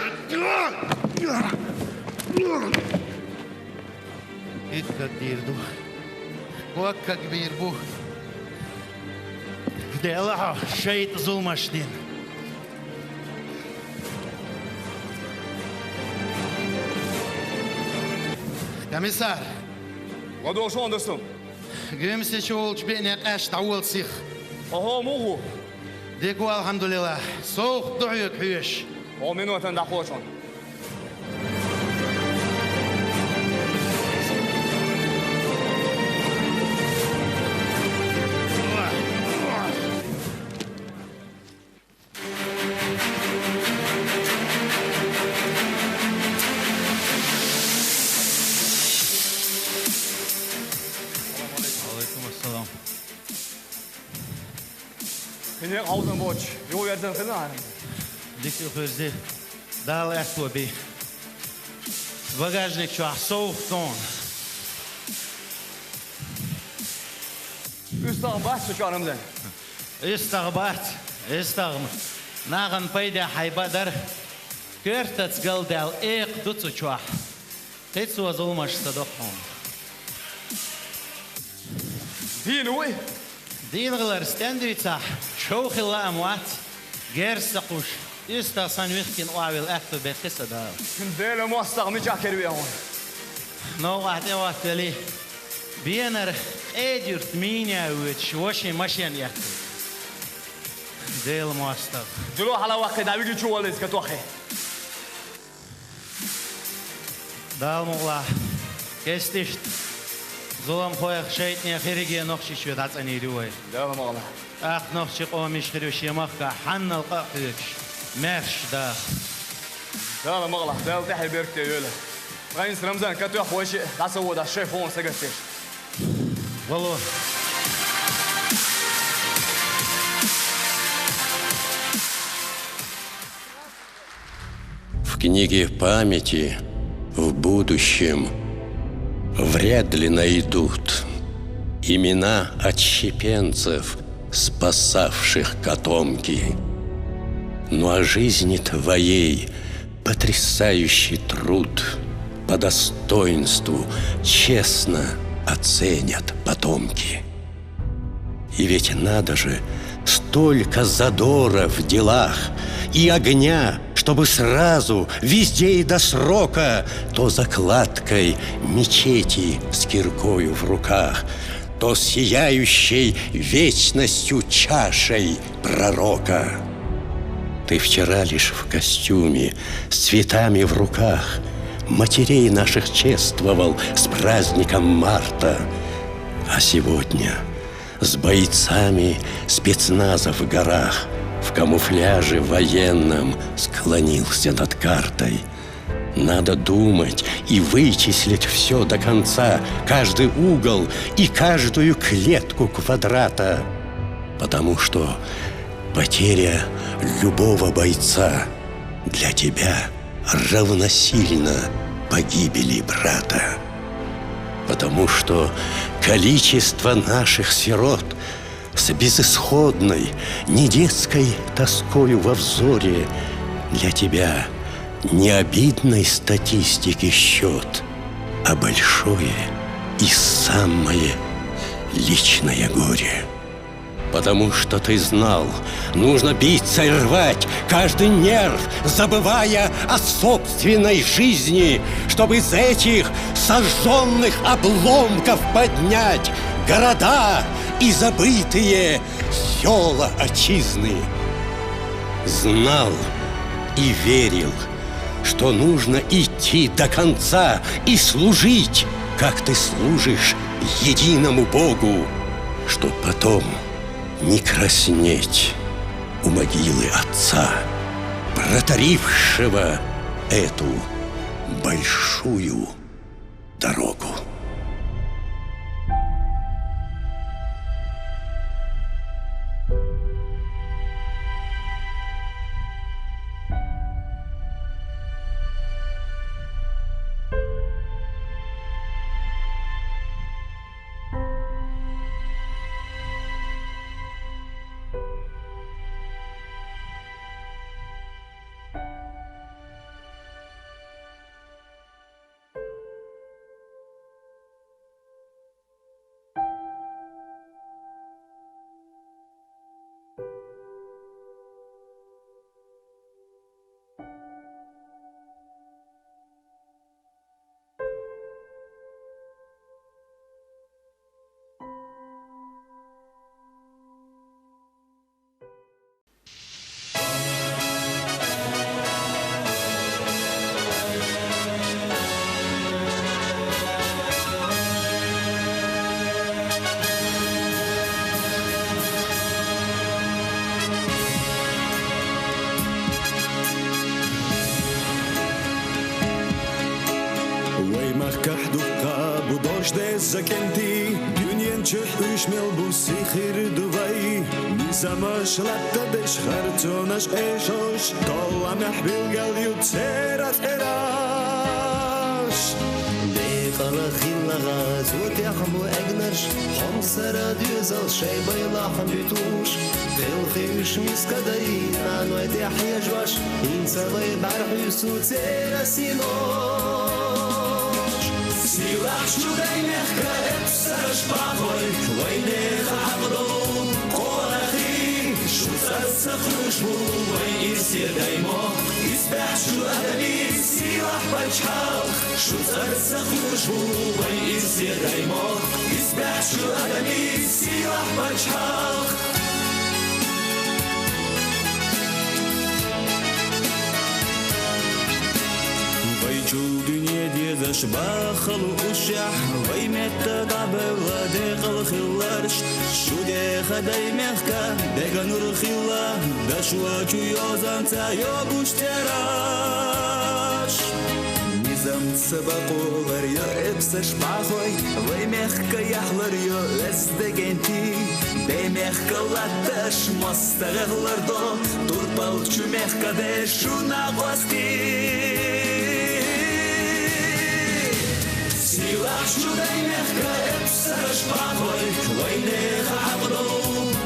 إدك ديردو وكا كبير بو ديلها شيط زلمشتين комиссар Ладошон достум. Гемсе чолч бенек аш таул сих. Ого мугу. Деку алхамдулилlah. Соух дуюк хүйеш. О минутан да хочон. Kinje houden boch. Jo werd er gedaan. Dik verze. Dal echt би. Багажник чуа соух тон. Üstağbat çıkarımdan. Istağım. Nağın payda haybadar. Körtats galdal ek dutsu çuah. Tetsu azulmaş sadokhon. Din uy. Dinler stendritsa. Шоухила амуат. Герсакуш. Истасан вихтин уавил ахту бехиса да. Дele mostaq мичакер беон. Но вахте вахтели. Бенер эдюрт меня уч воши машин яхту. Дел мостaq. Дуло hala вақт давиги чуалес катохе. Дал мула. Кестишт. Зулам хоях шейтне хериге нохши швед ацани руай. Дал мула. Ах нохши қомиш хируши махка ханнал қақыш. Мерш да. Дал мула. Дал тахи беркте юля. Райнс Рамзан катох воши дасавода шефон сагатеш. Вало. В книге памяти в будущем вряд ли найдут имена отщепенцев, спасавших котомки. Но о жизни твоей потрясающий труд по достоинству честно оценят потомки. И ведь надо же, столько задора в делах и огня, чтобы сразу, везде и до срока, то закладкой мечети с киркою в руках, то сияющей вечностью чашей пророка. Ты вчера лишь в костюме, с цветами в руках, матерей наших чествовал с праздником марта, а сегодня с бойцами спецназа в горах в камуфляже военном склонился над картой. Надо думать и вычислить все до конца, каждый угол и каждую клетку квадрата, потому что потеря любого бойца для тебя равносильно погибели брата. Потому что количество наших сирот с безысходной, недетской тоскою во взоре для тебя не обидной статистики счет, а большое и самое личное горе. Потому что ты знал, нужно биться и рвать каждый нерв, забывая о собственной жизни, чтобы из этих сожженных обломков поднять города и забытые села отчизны. Знал и верил, что нужно идти до конца и служить, как ты служишь единому Богу, чтоб потом не краснеть у могилы отца, протарившего эту большую дорогу. زكنتي دنيا تشوش ملبوس خير دبي نسمش لتدش خرطونش ايشوش طلع محبل قال يتسرت اراش ليقلا خيلا غاز وتيحمو اجنرش حمسرا ديزل شي بيلاحم بيتوش خيش مسكدي نانو يتيحيا جواش انسا بيبعرح يسو تسرسينوش Сила чудой мягко, эпсаш пахой, войны хабду, колахи, шусаться хрушбу, войны седаймо, испяшу адами, сила пачхал, шусаться хрушбу, войны седаймо, испяшу адами, сила пачхал. الدنيا دي ذاش باخل وشح ويمت قبل ديق الخلارش شو دي خداي مخكا ديق نور خلا دشوا جو يوزان تا يوبوش تراش نظام سبقو غريا ابسش باخوي ويمخكا يحلر يو لسدقنتي دي مخكا لاتش مستغلر دو توربال چو مخكا دي شو ناغوستي Сила чудой мягко, эпсаш пахой, войны хабду,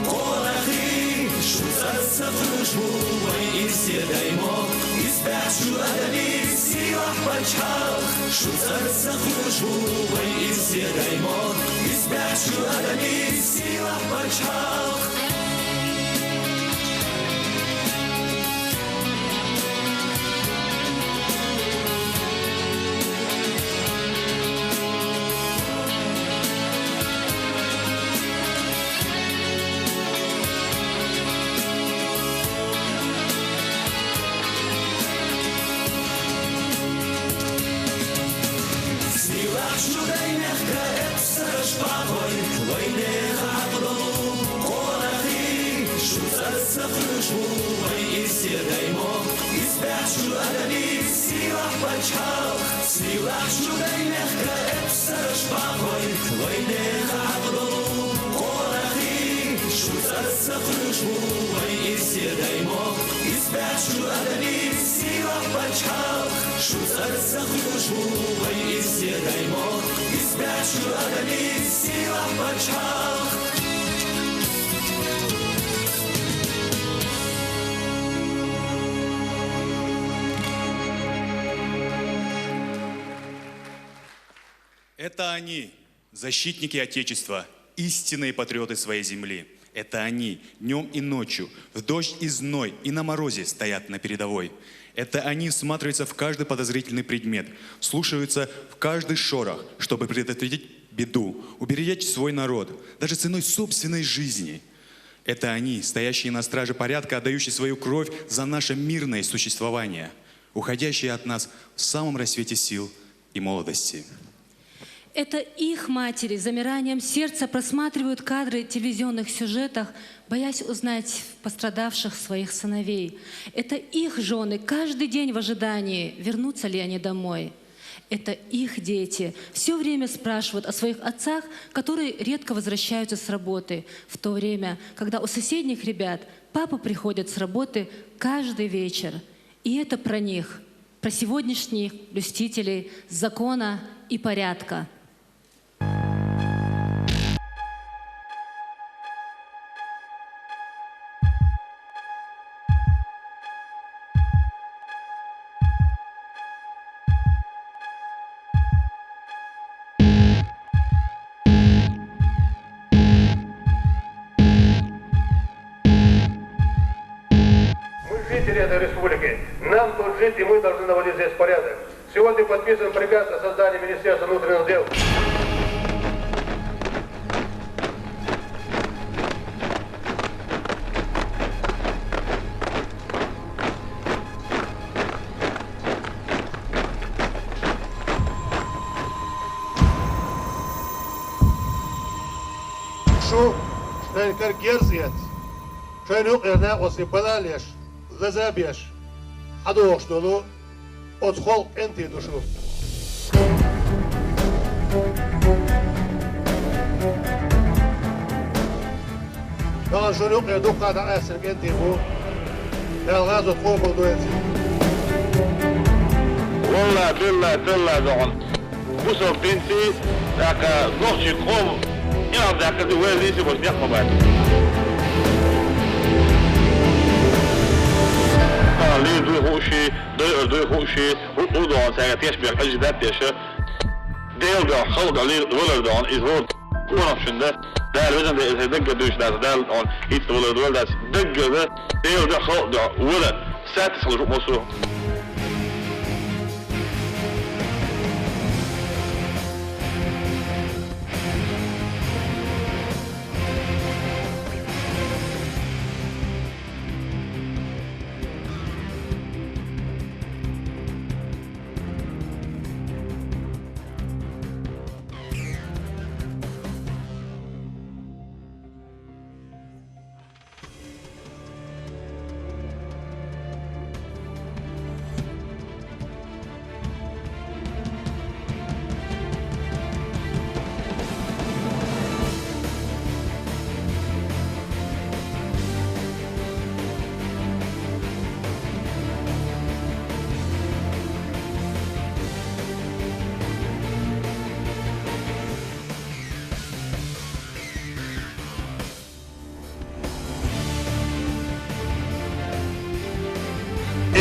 колахи, шусаться хрушбу, войны седаймо, испяшу адами, сила пачхал, шусаться хрушбу, войны седаймо, испяшу адами, сила пачхал. خشبو ويسيدايمو يسبح شو أدمي سلاح بجحال سلاح شو دايمخ كأبسر شباقوي وينخ عقلو قولخي شو خشبو ويسيدايمو يسبح شو أدمي سلاح بجحال شو خشبو ويسيدايمو يسبح شو أدمي سلاح بجحال Это они, защитники Отечества, истинные патриоты своей земли. Это они днем и ночью, в дождь и зной, и на морозе стоят на передовой. Это они всматриваются в каждый подозрительный предмет, слушаются в каждый шорох, чтобы предотвратить беду, уберечь свой народ, даже ценой собственной жизни. Это они, стоящие на страже порядка, отдающие свою кровь за наше мирное существование, уходящие от нас в самом рассвете сил и молодости. Это их матери замиранием сердца просматривают кадры телевизионных сюжетах, боясь узнать пострадавших своих сыновей. Это их жены каждый день в ожидании, вернутся ли они домой. Это их дети все время спрашивают о своих отцах, которые редко возвращаются с работы, в то время, когда у соседних ребят папа приходит с работы каждый вечер. И это про них, про сегодняшних блюстителей закона и порядка. Этой республики. Нам тут жить, и мы должны наводить здесь порядок. Сегодня подписан приказ о создании Министерства внутренних дел. Şu, ştenker gerziyet. Şöyle yerine osipalaleş. Зазабьешь, а до что ну отхол энты душу. Да журюк я духа да эсен энты бу, я лазу тхобу дуэти. والله بالله دون بوسو بنتي ذاك نوشي قوم يا ذاك دوالي سي بس يقبل ليه دوي خوشي ودون ساعات يشبه الأجداد يشا ديل جا خلق عليه ولدان إزور كونا شنده دال وزن ده إذا دقة دوش داس دال on إيت ولد داس دقة ده ديل جا خلق ده ولد ساتس خلق مصر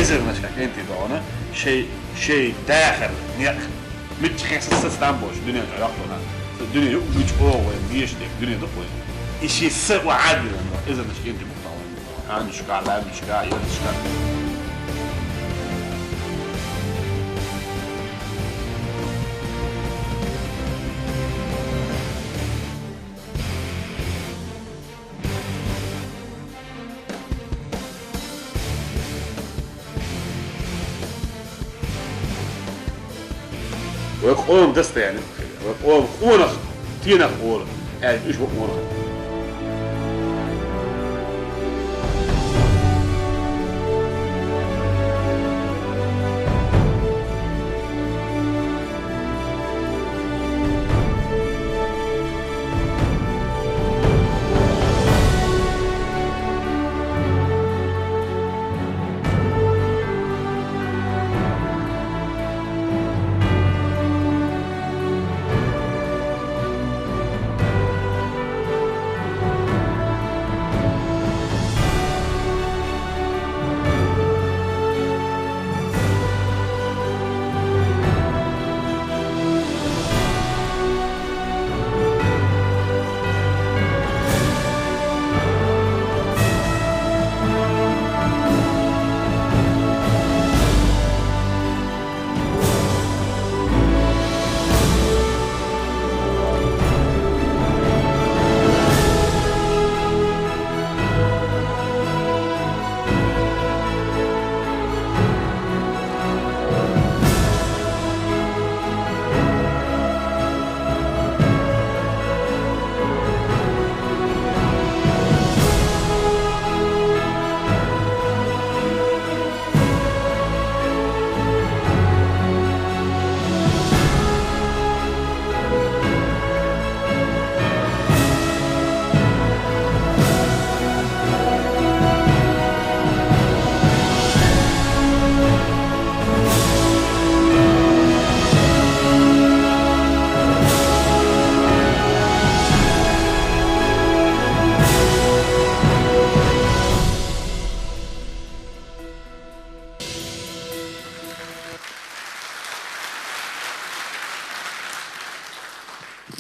ezermashkak intidona şey dahil niyaq mitxis sistemboş dünya yaqtona dünya üç oğlu biyişlik dünyada koy işi sık ve adil ezermashkak inti muhtavan yani şu kadar yarışlar ويقوم دسته يعني ويقوم قونخ تينخ قول يعني ايش بقونخ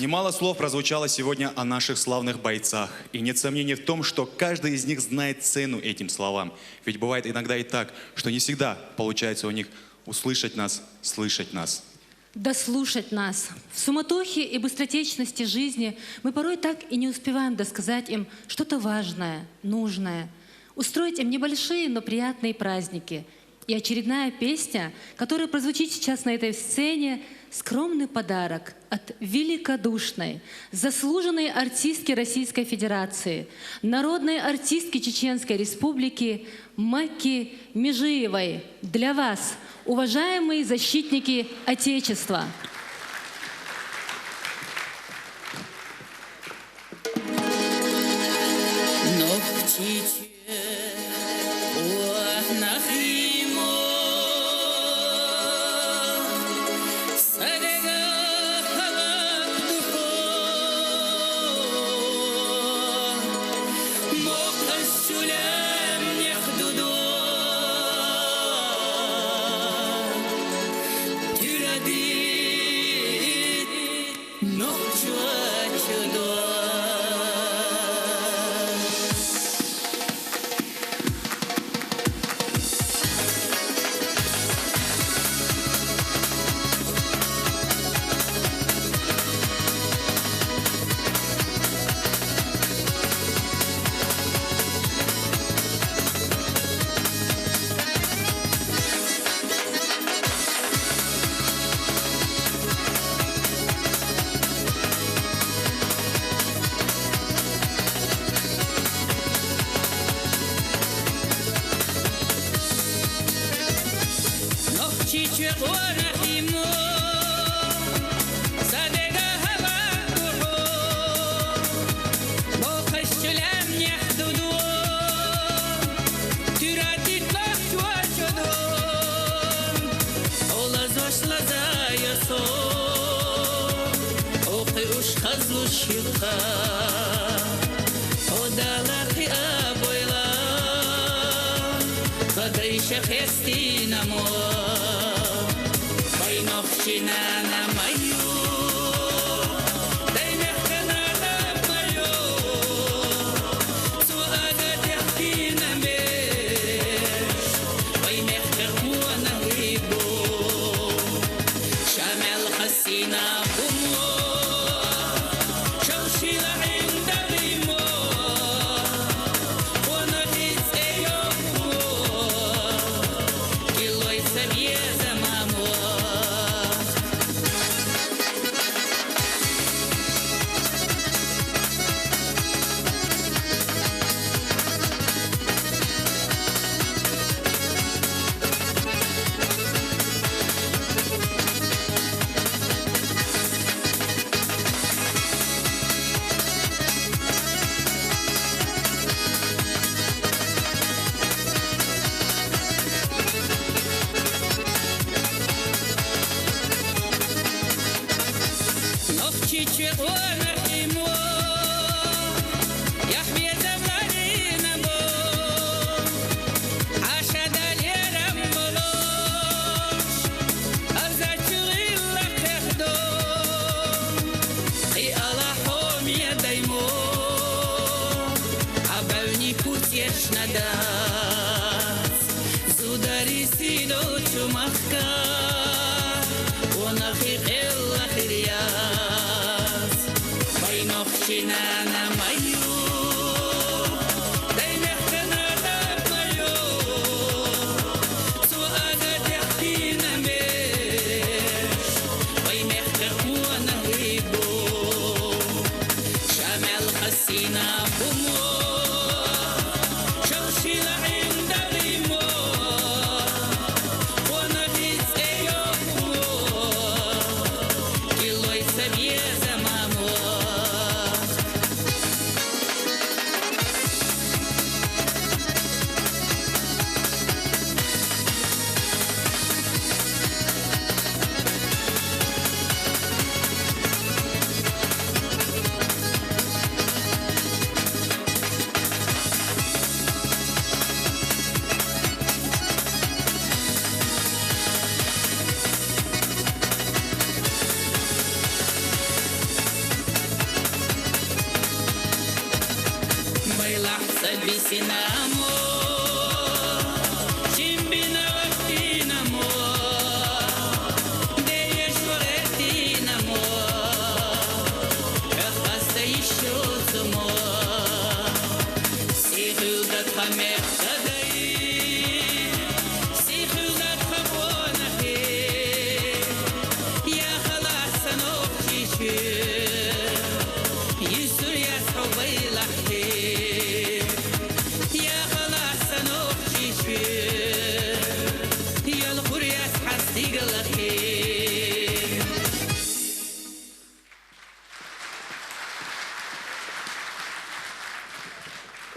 Немало слов прозвучало сегодня о наших славных бойцах. И нет сомнений в том, что каждый из них знает цену этим словам. Ведь бывает иногда и так, что не всегда получается у них услышать нас, слышать нас. Дослушать нас. В суматохе и быстротечности жизни мы порой так и не успеваем досказать им что-то важное, нужное. Устроить им небольшие, но приятные праздники. И очередная песня, которая прозвучит сейчас на этой сцене, скромный подарок от великодушной, заслуженной артистки Российской Федерации, народной артистки Чеченской Республики Макки Межиевой. Для вас, уважаемые защитники Отечества.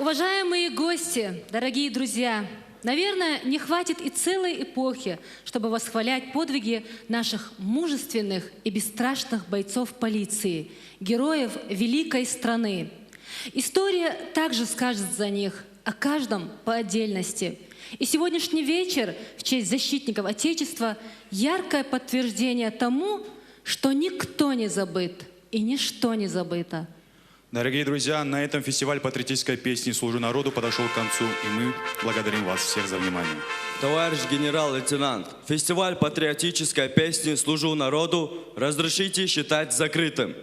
Уважаемые гости, дорогие друзья, наверное, не хватит и целой эпохи, чтобы восхвалять подвиги наших мужественных и бесстрашных бойцов полиции, героев великой страны. История также скажет за них, о каждом по отдельности. И сегодняшний вечер в честь защитников Отечества – яркое подтверждение тому, что никто не забыт и ничто не забыто. Дорогие друзья, на этом фестиваль патриотической песни «Служу народу» подошел к концу, и мы благодарим вас всех за внимание. Товарищ генерал-лейтенант, фестиваль патриотической песни «Служу народу» разрешите считать закрытым.